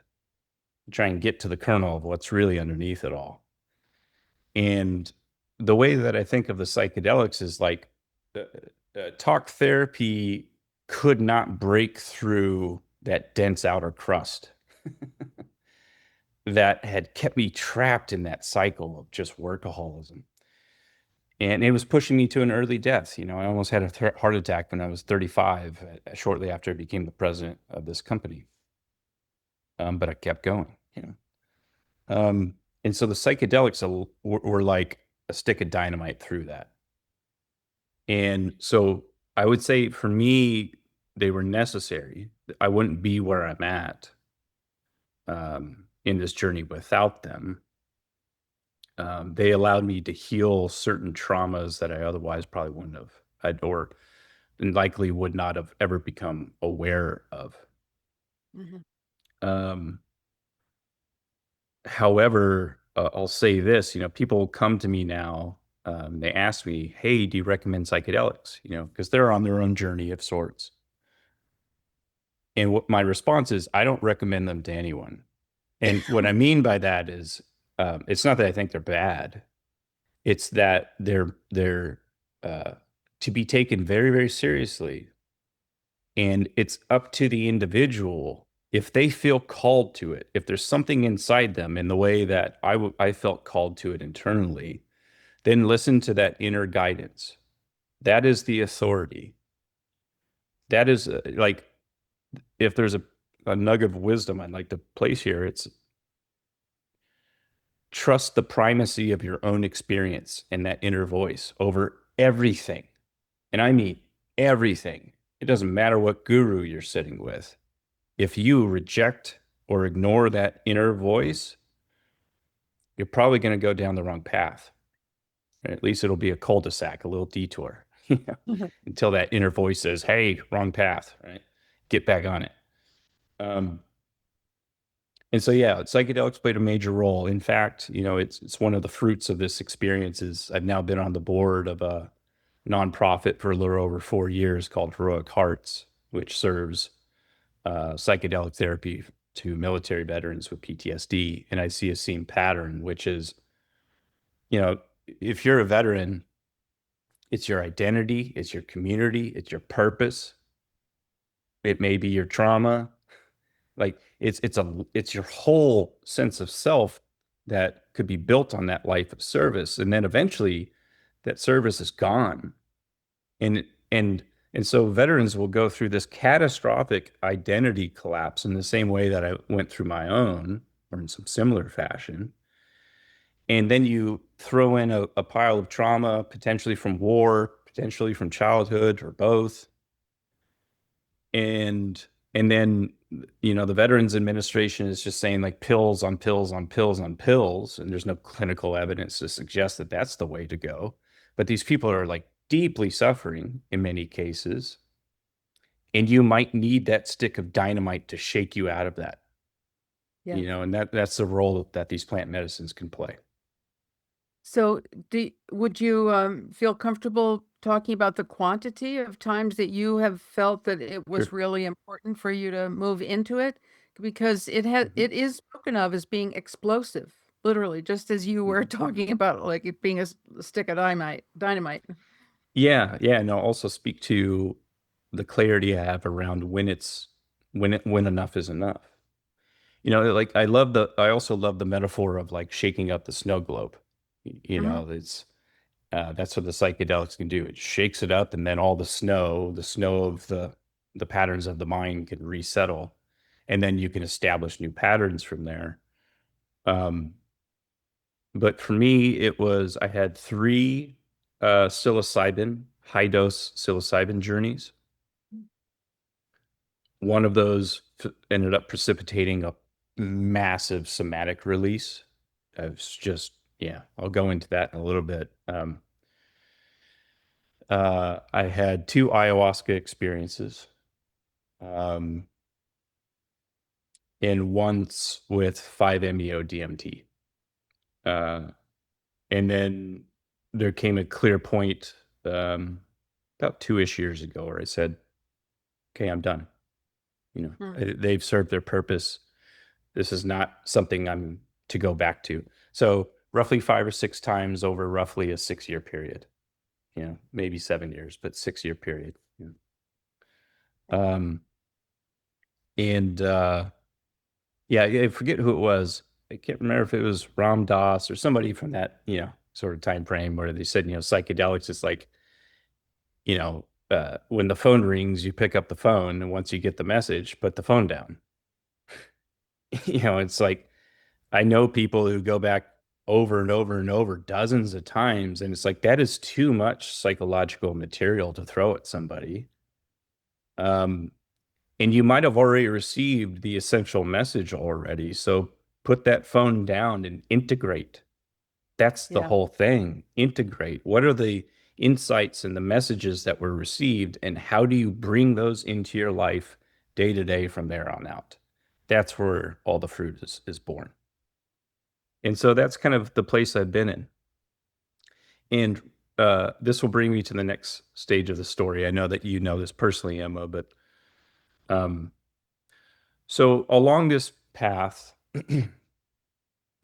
try and get to the kernel of what's really underneath it all. And the way that I think of the psychedelics is like talk therapy could not break through that dense outer crust that had kept me trapped in that cycle of just workaholism. And it was pushing me to an early death. I almost had a heart attack when I was 35, shortly after I became the president of this company. But I kept going. Um, and so the psychedelics were like a stick of dynamite through that. And so I would say for me, they were necessary. I wouldn't be where I'm at in this journey without them. They allowed me to heal certain traumas that I otherwise probably wouldn't have, or likely would not have ever become aware of. Mhm. Um, However, I'll say this, people come to me now, they ask me, hey, do you recommend psychedelics? Because they're on their own journey of sorts. And what my response is, I don't recommend them to anyone. And what I mean by that is, it's not that I think they're bad. It's that they're uh, to be taken very, very seriously. And it's up to the individual if they feel called to it. If there's something inside them in the way that I felt called to it internally, then listen to that inner guidance. That is the authority. That is like if there's a nugget of wisdom I'd like to place here, it's trust the primacy of your own experience and that inner voice over everything. And I mean everything. It doesn't matter what guru you're sitting with. If you reject or ignore that inner voice, you're probably going to go down the wrong path. Or at least it'll be a cul-de-sac, a little detour, until that inner voice says, hey, wrong path, right? Get back on it. Um, And so, yeah, psychedelics played a major role. In fact, it's one of the fruits of this experience is I've now been on the board of a nonprofit for a little over 4 years called Heroic Hearts, which serves psychedelic therapy to military veterans with PTSD. And I see a same pattern, which is, you know, if you're a veteran, it's your identity, it's your community, it's your purpose. It may be your trauma. Like it's your whole sense of self that could be built on that life of service. And then eventually that service is gone. And and and so veterans will go through this catastrophic identity collapse in the same way that I went through my own, or in some similar fashion. And then you throw in a pile of trauma, potentially from war, potentially from childhood, or both. And and then the Veterans Administration is just saying like pills on pills on pills on pills, and there's no clinical evidence to suggest that that's the way to go. But these people are like deeply suffering in many cases, and you might need that stick of dynamite to shake you out of that. Yeah. And that's the role that these plant medicines can play. So, would you feel comfortable talking about the quantity of times that you have felt that it was Sure. really important for you to move into it? Because it is spoken of as being explosive, literally, just as you were Mhm. talking about like it being a stick of dynamite. Yeah, yeah. And I'll also speak to the clarity I have around when enough is enough. Like I also love the metaphor of like shaking up the snow globe. Hmm. It's that's what the psychedelics can do. It shakes it up, and then all the snow of the patterns of the mind can resettle, and then you can establish new patterns from there. Um, but for me, I had three high dose psilocybin journeys. One of those ended up precipitating a massive somatic release. It's just, yeah, I'll go into that in a little bit. I had two ayahuasca experiences, um, and once with 5-MeO DMT. Uh, and then there came a clear point about 2-ish years ago where I said, okay, I'm done. They've served their purpose. This is not something I'm to go back to. So roughly 5 or 6 times over roughly a 6-year period, maybe 7 years, but 6-year period. Um, and yeah, I forget who it was. I can't remember if it was Ram Dass or somebody from that, sort of time frame where they said, psychedelics is like, when the phone rings, you pick up the phone, and once you get the message, put the phone down. It's like I know people who go back over and over and over dozens of times, and it's like that is too much psychological material to throw at somebody. Um, and you might have already received the essential message already. So put that phone down and integrate. That's the Yeah. whole thing. Integrate. What are the insights and the messages that were received, and how do you bring those into your life day to day from there on out? That's where all the fruit is born. And so that's kind of the place I've been in. And this will bring me to the next stage of the story. I know that you know this personally, Emma, but um, so along this path,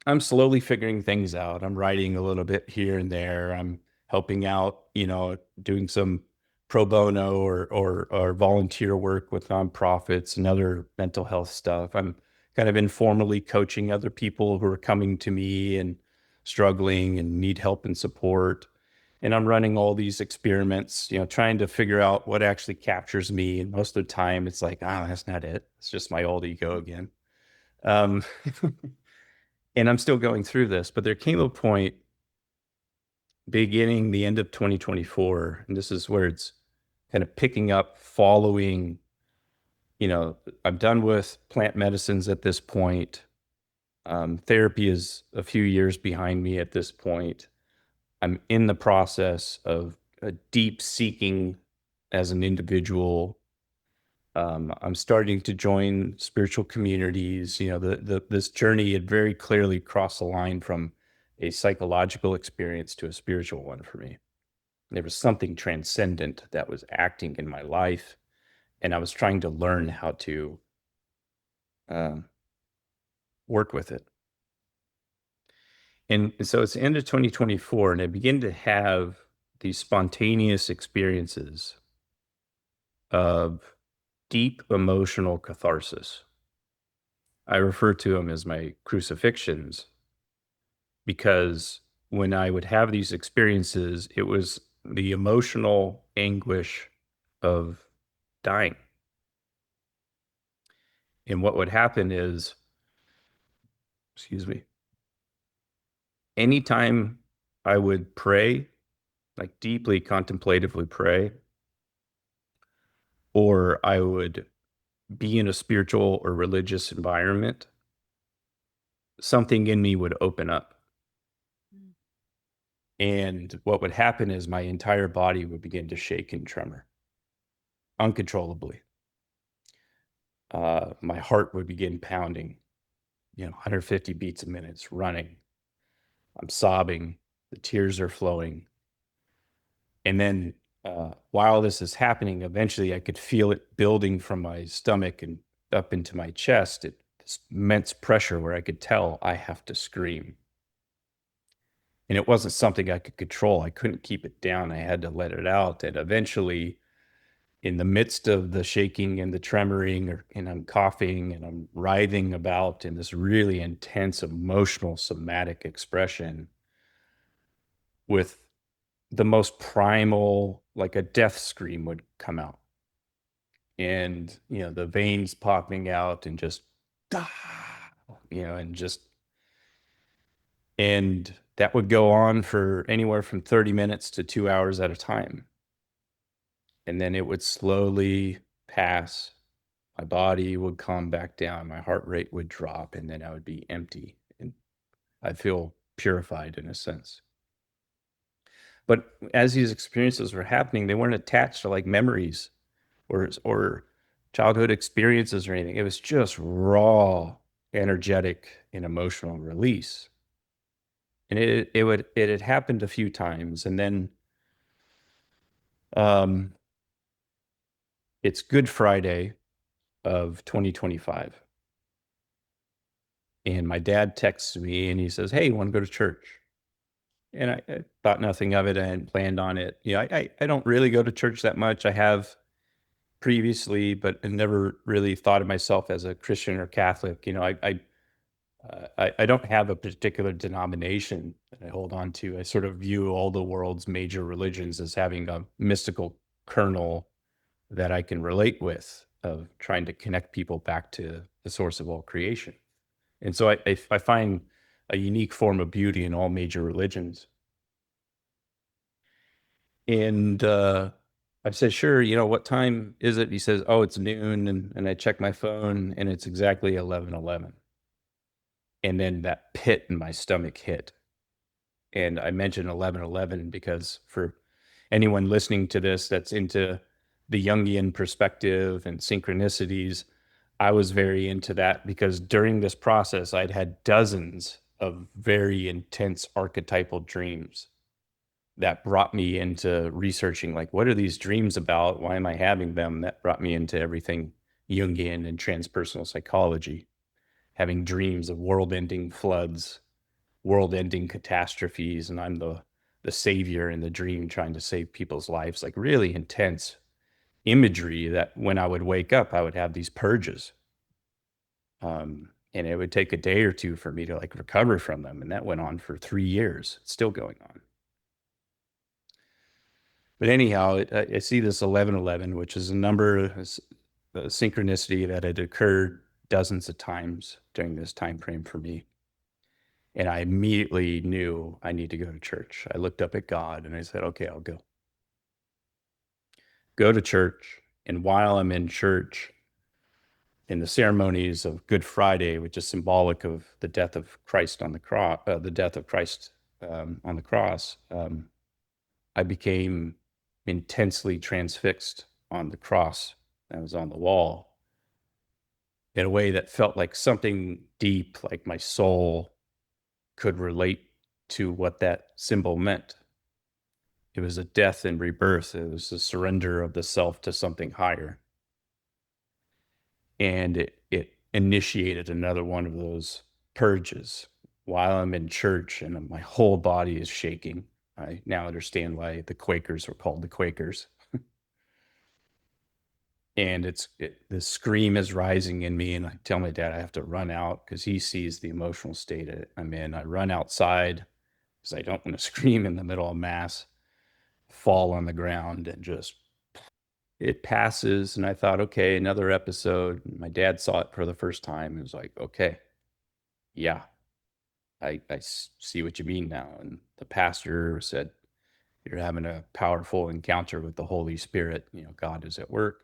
I'm slowly figuring things out. I'm writing a little bit here and there. I'm helping out, doing some pro bono or volunteer work with nonprofits and other mental health stuff. I'm kind of informally coaching other people who are coming to me and struggling and need help and support. And I'm running all these experiments, trying to figure out what actually captures me. And most of the time, it's like, oh, that's not it. It's just my old ego again. Um, and I'm still going through this, but there came a point beginning the end of 2024, and this is where it's kind of picking up following, I'm done with plant medicines at this point. Therapy is a few years behind me at this point. I'm in the process of a deep seeking as an individual. I'm starting to join spiritual communities. This journey had very clearly crossed the line from a psychological experience to a spiritual one for me. There was something transcendent that was acting in my life, and I was trying to learn how to um, work with it. And so it's the end of 2024, and I begin to have these spontaneous experiences of deep emotional catharsis. I refer to them as my crucifixions because when I would have these experiences, it was the emotional anguish of dying. And what would happen is, excuse me, anytime I would pray, like deeply contemplatively pray, or I would be in a spiritual or religious environment, something in me would open up. And what would happen is my entire body would begin to shake and tremor uncontrollably. My heart would begin pounding, 150 beats a minute, it's running. I'm sobbing, the tears are flowing. And then while this is happening, eventually I could feel it building from my stomach and up into my chest. This immense pressure where I could tell I have to scream. And it wasn't something I could control. I couldn't keep it down. I had to let it out. And eventually, in the midst of the shaking and the tremoring, and I'm coughing and I'm writhing about in this really intense emotional somatic expression with the most primal, like a death scream would come out. And, the veins popping out and just, ah, and just, and that would go on for anywhere from 30 minutes to 2 hours at a time. And then it would slowly pass. My body would calm back down. My heart rate would drop, and then I would be empty. And I'd feel purified in a sense. But as these experiences were happening, they weren't attached to like memories or childhood experiences or anything. It was just raw, energetic, and emotional release. And it had happened a few times, and then it's Good Friday of 2025. And my dad texts me and he says, "Hey, you want to go to church?" And I thought nothing of it. I hadn't planned on it. I don't really go to church that much. I have previously, but I never really thought of myself as a Christian or Catholic. I don't have a particular denomination that I hold on to. I sort of view all the world's major religions as having a mystical kernel that I can relate with, of trying to connect people back to the source of all creation. And so I find a unique form of beauty in all major religions. And I said, "Sure, what time is it?" He says, "Oh, it's noon." And I check my phone and it's exactly 11:11. And then that pit in my stomach hit. And I mentioned 11:11 because for anyone listening to this that's into the Jungian perspective and synchronicities, I was very into that because during this process, I'd had dozens of very intense archetypal dreams that brought me into researching, like, what are these dreams about? Why am I having them? That brought me into everything Jungian and transpersonal psychology, having dreams of world-ending floods, world-ending catastrophes, and I'm the savior in the dream trying to save people's lives, like really intense imagery that when I would wake up, I would have these purges. And it would take a day or two for me to like recover from them. And that went on for 3 years. It's still going on. But anyhow, I see this 11:11, which is a number, a synchronicity that had occurred dozens of times during this time frame for me. And I immediately knew I need to go to church. I looked up at God and I said, "Okay, I'll go." Go to church. And while I'm in church, in the ceremonies of Good Friday, which is symbolic of the death of Christ on the cross, on the cross, I became intensely transfixed on the cross that was on the wall in a way that felt like something deep, like my soul could relate to what that symbol meant. It was a death and rebirth. It was a surrender of the self to something higher. And it initiated another one of those purges. while I'm in church and my whole body is shaking. I now understand why the Quakers were called the Quakers. And the scream is rising in me, and I tell my dad I have to run out because he sees the emotional state I'm in. I run outside because I don't want to scream in the middle of mass, fall on the ground, and just it passes. And I thought, okay, another episode. My dad saw it for the first time. He was like, okay, yeah, I see what you mean now. And the pastor said, you're having a powerful encounter with the Holy Spirit. God is at work.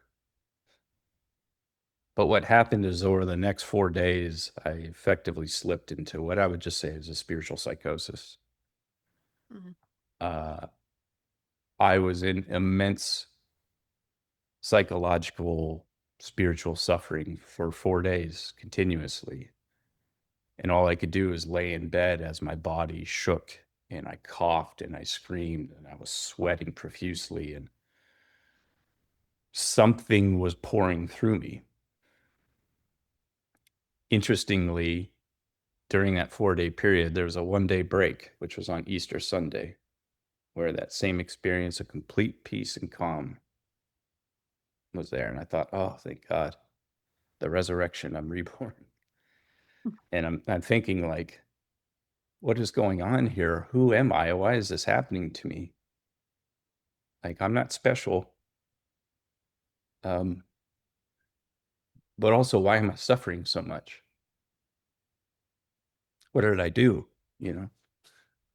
But what happened is over the next 4 days, I effectively slipped into what I would just say is a spiritual psychosis. Mhm. I was in immense psychological, spiritual suffering for 4 days continuously. And all I could do was lay in bed as my body shook and I coughed and I screamed and I was sweating profusely and something was pouring through me. Interestingly, during that 4 day period, there was a 1 day break, which was on Easter Sunday, where that same experience of complete peace and calm was there. And I thought, oh, thank God, the resurrection, I'm reborn. And I'm thinking, like, what is going on here? Who am I? Why is this happening to me? Like, I'm not special. Um, but also, why am I suffering so much? What did I do?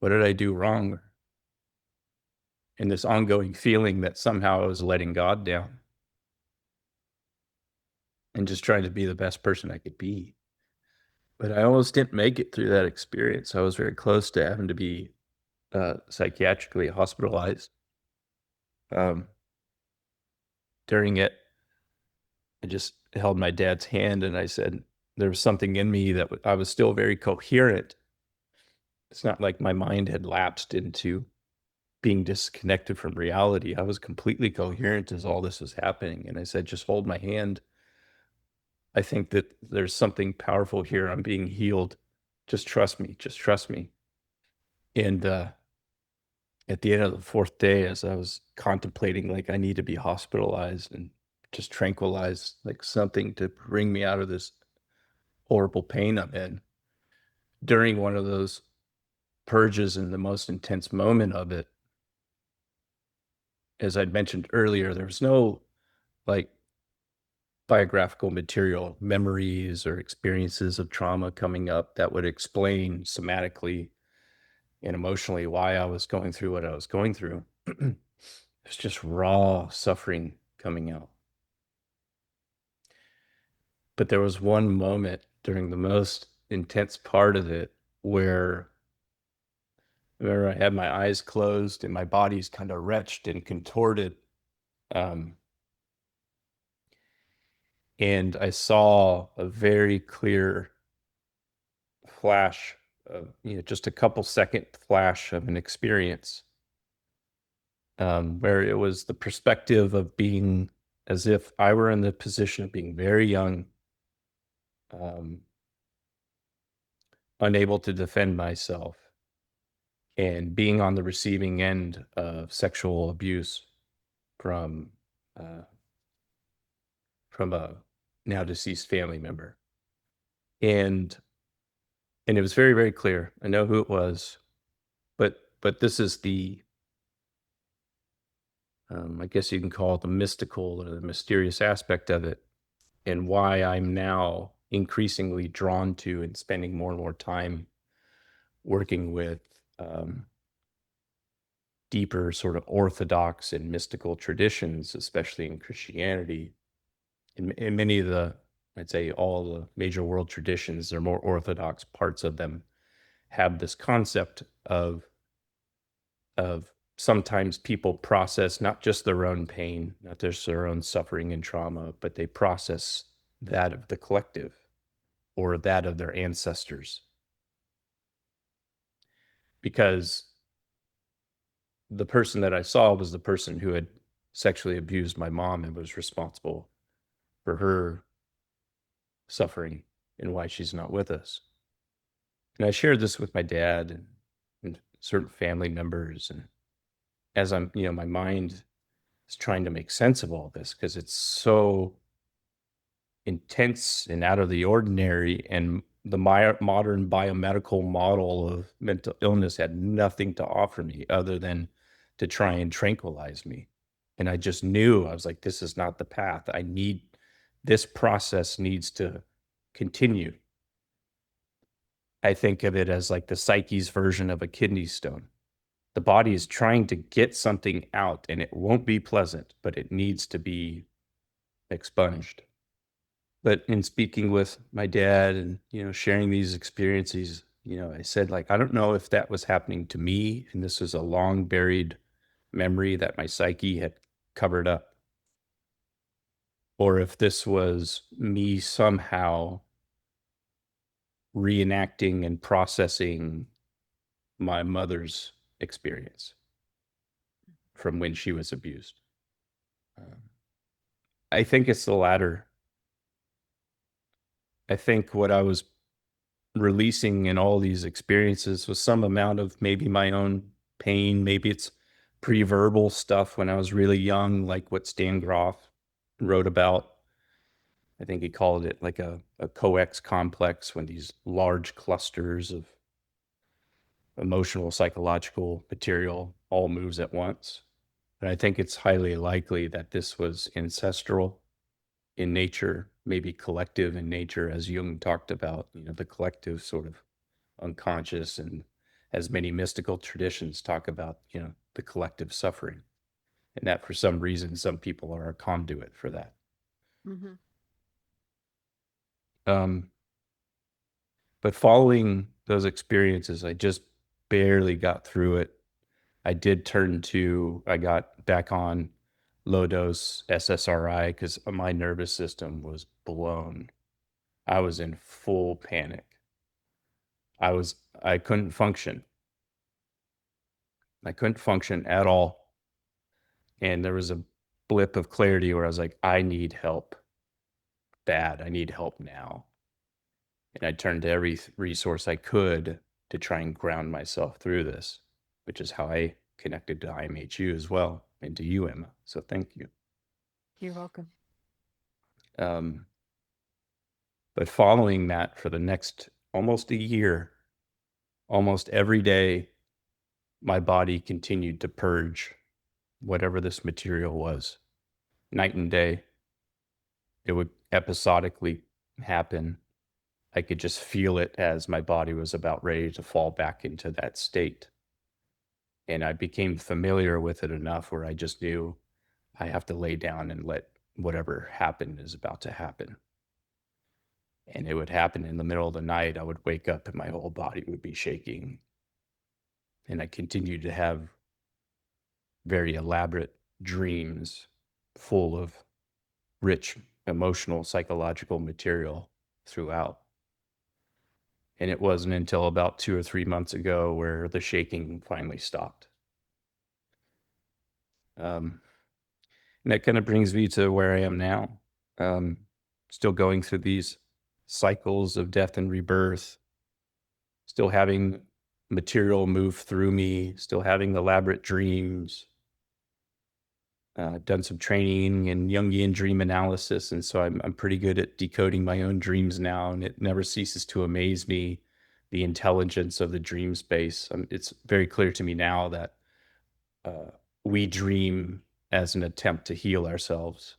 What did I do wrong? And this ongoing feeling that somehow I was letting God down and just trying to be the best person I could be. But I almost didn't make it through that experience. I was very close to having to be psychiatrically hospitalized. Um, During it, I just held my dad's hand and I said, there was something in me that I was still very coherent. It's not like my mind had lapsed into being disconnected from reality. I was completely coherent as all this was happening. And I said, just hold my hand. I think that there's something powerful here. I'm being healed. Just trust me. Just trust me. And at the end of the fourth day, as I was contemplating, like, I need to be hospitalized and just tranquilized, like something to bring me out of this horrible pain I'm in. During one of those purges and the most intense moment of it, as I'd mentioned earlier, there was no like biographical material, memories or experiences of trauma coming up that would explain somatically and emotionally why I was going through what I was going through. It's just raw suffering coming out. But there was one moment during the most intense part of it where I had my eyes closed and my body's kind of wretched and contorted. Um, and I saw a very clear flash of, just a couple second flash of an experience, where it was the perspective of being as if I were in the position of being very young, um, unable to defend myself, and being on the receiving end of sexual abuse from uh, from a now deceased family member. And it was very, very clear. I know who it was, but this is the I guess you can call it the mystical or the mysterious aspect of it, and why I'm now increasingly drawn to and spending more and more time working with deeper sort of orthodox and mystical traditions, especially in Christianity. In many of the, I'd say all the major world traditions, they're more orthodox parts of them have this concept of sometimes people process not just their own pain, not just their own suffering and trauma, but they process that of the collective or that of their ancestors. Because the person that I saw was the person who had sexually abused my mom and was responsible for her suffering and why she's not with us. And I shared this with my dad and certain family members. And as I'm, my mind is trying to make sense of all this because it's so intense and out of the ordinary. And the modern biomedical model of mental illness had nothing to offer me other than to try and tranquilize me. And I just knew, I was like, this is not the path. This process needs to continue. I think of it as like the psyche's version of a kidney stone. The body is trying to get something out and it won't be pleasant, but it needs to be expunged. But in speaking with my dad and, sharing these experiences, I said, like, I don't know if that was happening to me and this was a long buried memory that my psyche had covered up, or if this was me somehow reenacting and processing my mother's experience from when she was abused. I think it's the latter. I think what I was releasing in all these experiences was some amount of maybe my own pain. Maybe it's pre-verbal stuff when I was really young, like what Stan Groff wrote about. I think he called it like a coex complex, when these large clusters of emotional, psychological material all moves at once. And I think it's highly likely that this was ancestral in nature, maybe collective in nature, as Jung talked about, the collective sort of unconscious, and as many mystical traditions talk about, the collective suffering. And that for some reason, some people are a conduit for that. Mm-hmm. Um, but following those experiences, I just barely got through it. I got back on low dose SSRI because my nervous system was blown. I was in full panic. I couldn't function. I couldn't function at all. And there was a blip of clarity where I was like, I need help bad. I need help now. And I turned to every resource I could to try and ground myself through this, which is how I connected to IMHU as well, and to you, Emma. So thank you. You're welcome. Um, but following that for the next almost a year, almost every day, my body continued to purge whatever this material was, night and day. It would episodically happen. I could just feel it as my body was about ready to fall back into that state. And I became familiar with it enough where I just knew I have to lay down and let whatever happened is about to happen. And it would happen in the middle of the night. I would wake up and my whole body would be shaking. And I continued to have very elaborate dreams full of rich emotional, psychological material throughout. And it wasn't until about 2 or 3 months ago where the shaking finally stopped. And that kind of brings me to where I am now. Um, Still going through these cycles of death and rebirth, still having material move through me, still having elaborate dreams. I've done some training in Jungian dream analysis, and so I'm pretty good at decoding my own dreams now, and it never ceases to amaze me, the intelligence of the dream space. It's very clear to me now that uh, we dream as an attempt to heal ourselves.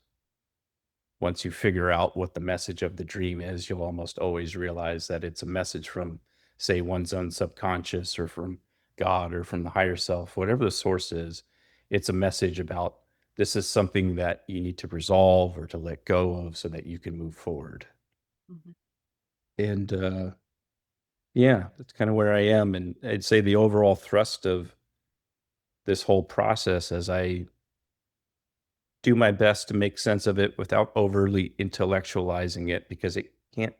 Once you figure out what the message of the dream is, you'll almost always realize that it's a message from, say, one's own subconscious, or from God, or from the higher self, whatever the source is. It's a message about, this is something that you need to resolve or to let go of so that you can move forward. Mm-hmm. And yeah, that's kind of where I am. And I'd say the overall thrust of this whole process, as I do my best to make sense of it without overly intellectualizing it, because it can't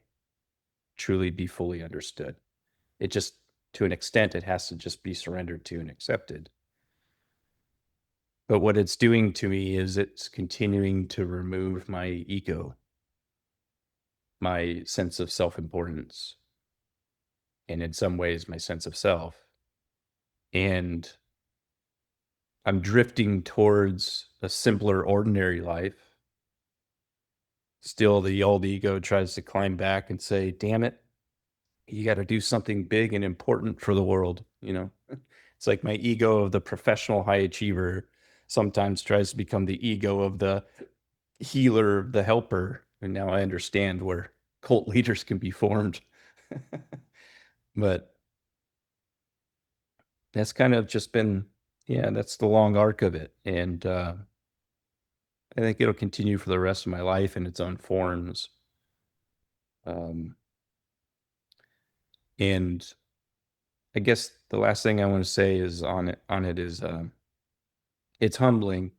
truly be fully understood. It just, to an extent, it has to just be surrendered to and accepted. But what it's doing to me is it's continuing to remove my ego, my sense of self-importance, and in some ways my sense of self. And I'm drifting towards a simpler, ordinary life. Still, the old ego tries to climb back and say, damn it, you got to do something big and important for the world. It's like my ego of the professional high achiever sometimes tries to become the ego of the healer, the helper. And now I understand where cult leaders can be formed. But that's kind of just been, yeah, that's the long arc of it. And I think it'll continue for the rest of my life in its own forms. Um, and I guess the last thing I want to say is on it is it's humbling.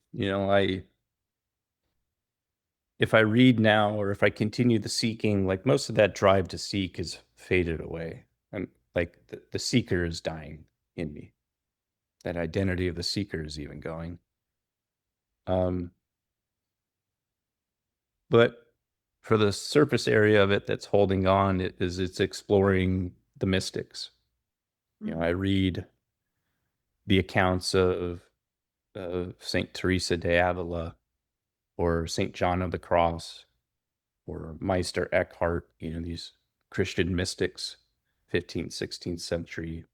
If I read now or if I continue the seeking, like most of that drive to seek is faded away. I'm like the seeker is dying in me. That identity of the seeker is even going. Um, but for the surface area of it that's holding on, it's exploring the mystics. I read the accounts of Saint Teresa de Avila or Saint John of the Cross or Meister Eckhart, these Christian mystics, 15th, 16th century,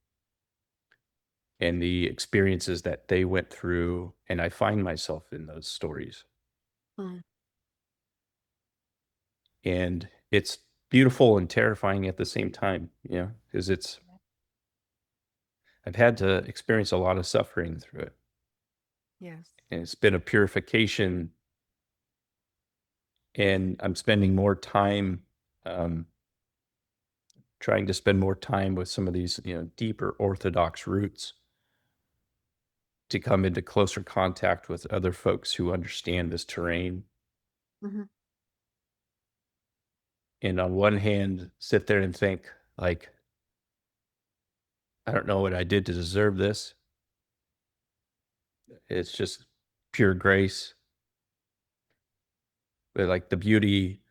and the experiences that they went through. And I find myself in those stories. Mm. And it's beautiful and terrifying at the same time, because I've had to experience a lot of suffering through it. Yes. And it's been a purification. And I'm spending more time trying to spend more time with some of these, deeper Orthodox roots to come into closer contact with other folks who understand this terrain. Mm-hmm. And on one hand, sit there and think, like, I don't know what I did to deserve this. It's just pure grace. But like the beauty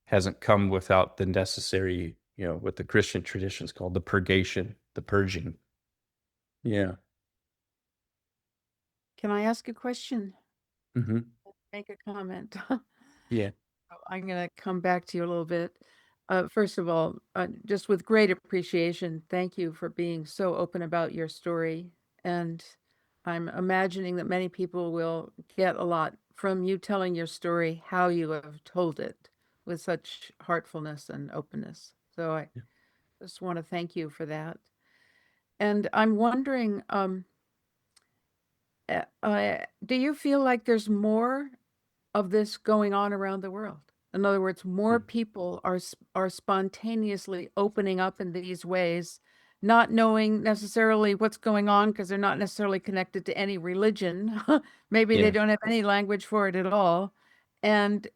hasn't come without the necessary, what the Christian traditions called the purgation, the purging. Yeah. Can I ask a question? Mm-hmm. Make a comment. Yeah. I'm going to come back to you a little bit. First of all, just with great appreciation, thank you for being so open about your story. And I'm imagining that many people will get a lot from you telling your story, how you have told it with such heartfulness and openness. So I Yeah. just want to thank you for that. And I'm wondering, do you feel like there's more of this going on around the world? In other words, more Mm. people are spontaneously opening up in these ways, not knowing necessarily what's going on because they're not necessarily connected to any religion. Maybe they Yeah. don't have any language for it at all. And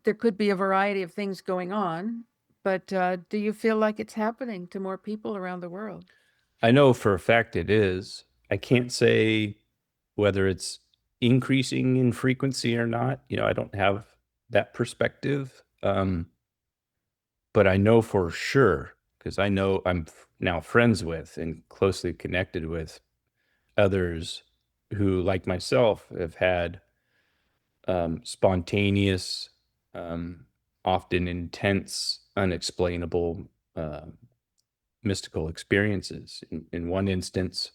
there could be a variety of things going on. But do you feel like it's happening to more people around the world? I know for a fact it is. I can't say whether it's increasing in frequency or not. I don't have that perspective. But I know for sure because I know I'm now friends with and closely connected with others who, like myself, have had spontaneous, um, often intense, unexplainable, mystical experiences. In one instance,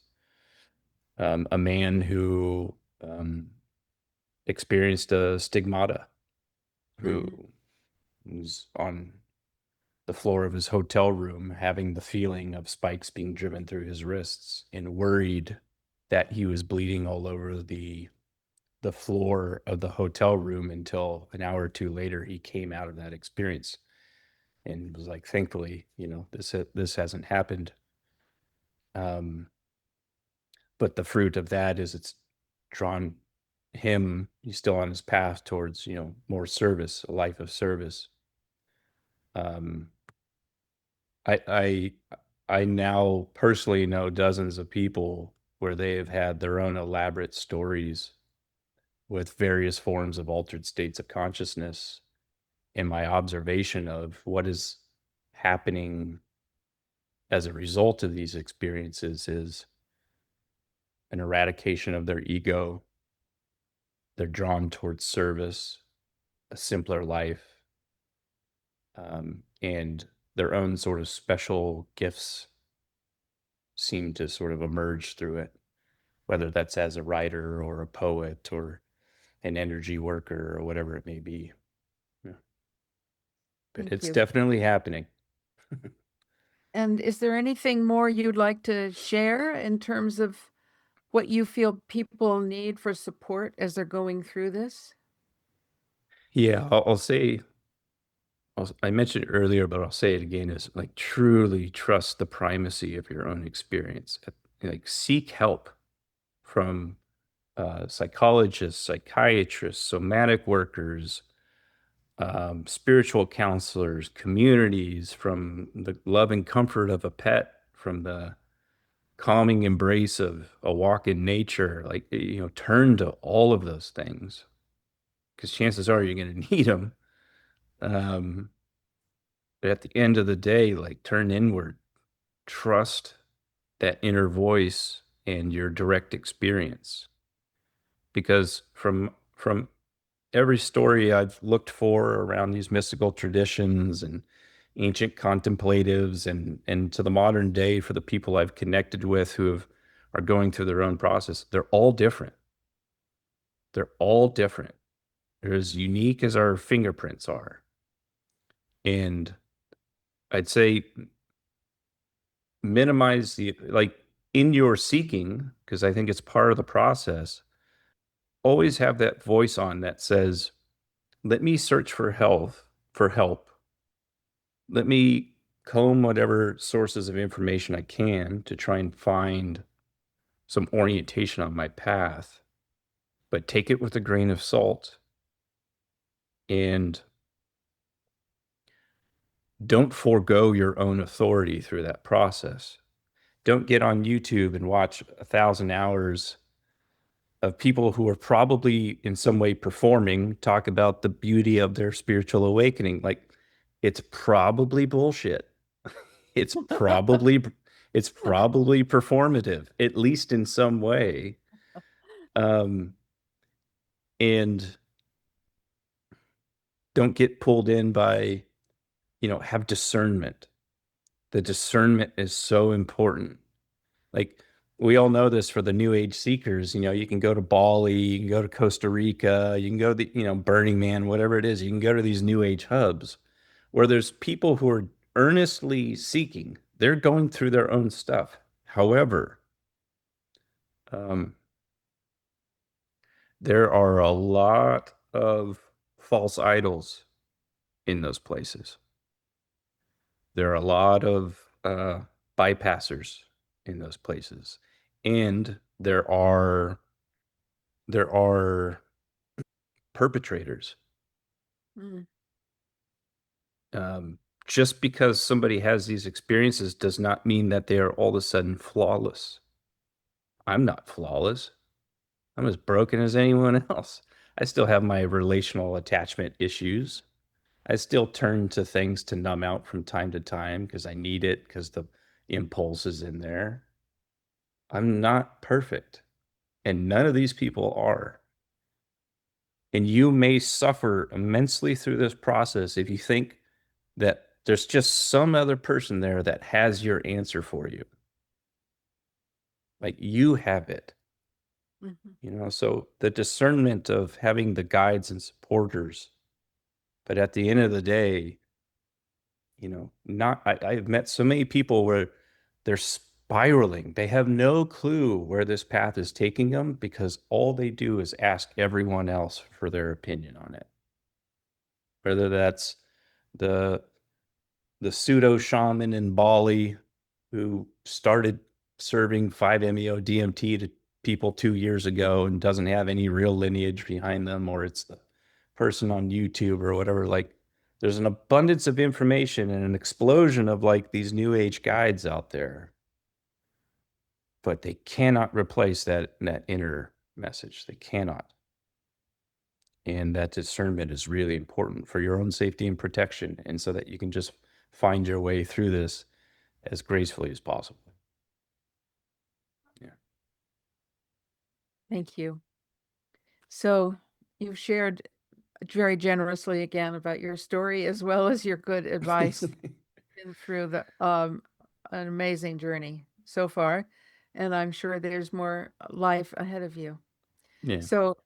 a man who experienced a stigmata, who Mm. was on the floor of his hotel room having the feeling of spikes being driven through his wrists and worried that he was bleeding all over the floor of the hotel room until an hour or two later he came out of that experience and was like, thankfully, this hasn't happened. Um, but the fruit of that is it's drawn him, he's still on his path towards, more service, a life of service. um I I now personally know dozens of people where they have had their own elaborate stories with various forms of altered states of consciousness, and my observation of what is happening as a result of these experiences is an eradication of their ego. They're drawn towards service, a simpler life, and their own sort of special gifts seem to sort of emerge through it, whether that's as a writer or a poet or an energy worker or whatever it may be. Yeah. But Thank it's you. definitely happening. And is there anything more you'd like to share in terms of what you feel people need for support as they're going through this? Yeah, I'll say, I mentioned earlier, but I'll say it again, is like truly trust the primacy of your own experience. Like seek help from psychologists, psychiatrists, somatic workers, spiritual counselors, communities, from the love and comfort of a pet, from the calming embrace of a walk in nature. Like, turn to all of those things because chances are you're going to need them. Um, but at the end of the day, like, turn inward, trust that inner voice and your direct experience. Because from every story I've looked for around these mystical traditions and ancient contemplatives, and to the modern day, for the people I've connected with are going through their own process, they're all different. They're all different. They're as unique as our fingerprints are. And I'd say minimize the, like, in your seeking, because I think it's part of the process, always have that voice on that says, let me search for help. Let me comb whatever sources of information I can to try and find some orientation on my path, but take it with a grain of salt, and don't forego your own authority through that process. Don't get on YouTube and watch 1,000 hours of people who are probably in some way performing talk about the beauty of their spiritual awakening. Like, it's probably bullshit. It's probably it's probably performative, at least in some way. Um, and don't get pulled in by, have discernment. The discernment is so important. Like, we all know this for the new age seekers. You can go to Bali, you can go to Costa Rica, you can go to the, Burning Man, whatever it is. You can go to these new age hubs where there's people who are earnestly seeking. They're going through their own stuff. However, um, there are a lot of false idols in those places. There are a lot of bypassers in those places, and there are perpetrators. Mm, Um, just because somebody has these experiences does not mean that they are all of a sudden flawless. I'm not flawless. I'm as broken as anyone else. I still have my relational attachment issues. I still turn to things to numb out from time to time because I need it, because the impulse is in there. I'm not perfect, and none of these people are. And you may suffer immensely through this process if you think that there's just some other person there that has your answer for you. Like, you have it, mhm. So the discernment of having the guides and supporters, but at the end of the day, not, I've met so many people where they're spiraling. They have no clue where this path is taking them because all they do is ask everyone else for their opinion on it. Whether that's the the pseudo shaman in Bali who started serving 5-MeO DMT to people 2 years ago and doesn't have any real lineage behind them, or it's the person on YouTube or whatever. Like, there's an abundance of information and an explosion of like these new age guides out there, but they cannot replace that inner message. They cannot. And that discernment is really important for your own safety and protection, and so that you can just find your way through this as gracefully as possible. Yeah. Thank you. So you've shared very generously again about your story as well as your good advice. Been through an amazing journey so far, and I'm sure there's more life ahead of you. Yeah. So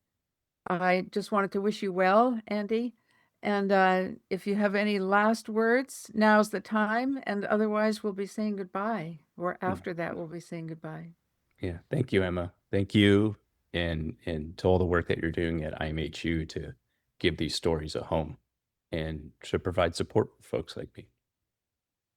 I just wanted to wish you well, Andy. And if you have any last words, now's the time. And otherwise, we'll be saying goodbye. Or after that, we'll be saying goodbye. Yeah. Thank you, Emma. Thank you. And to all the work that you're doing at IMHU to give these stories a home and to provide support for folks like me.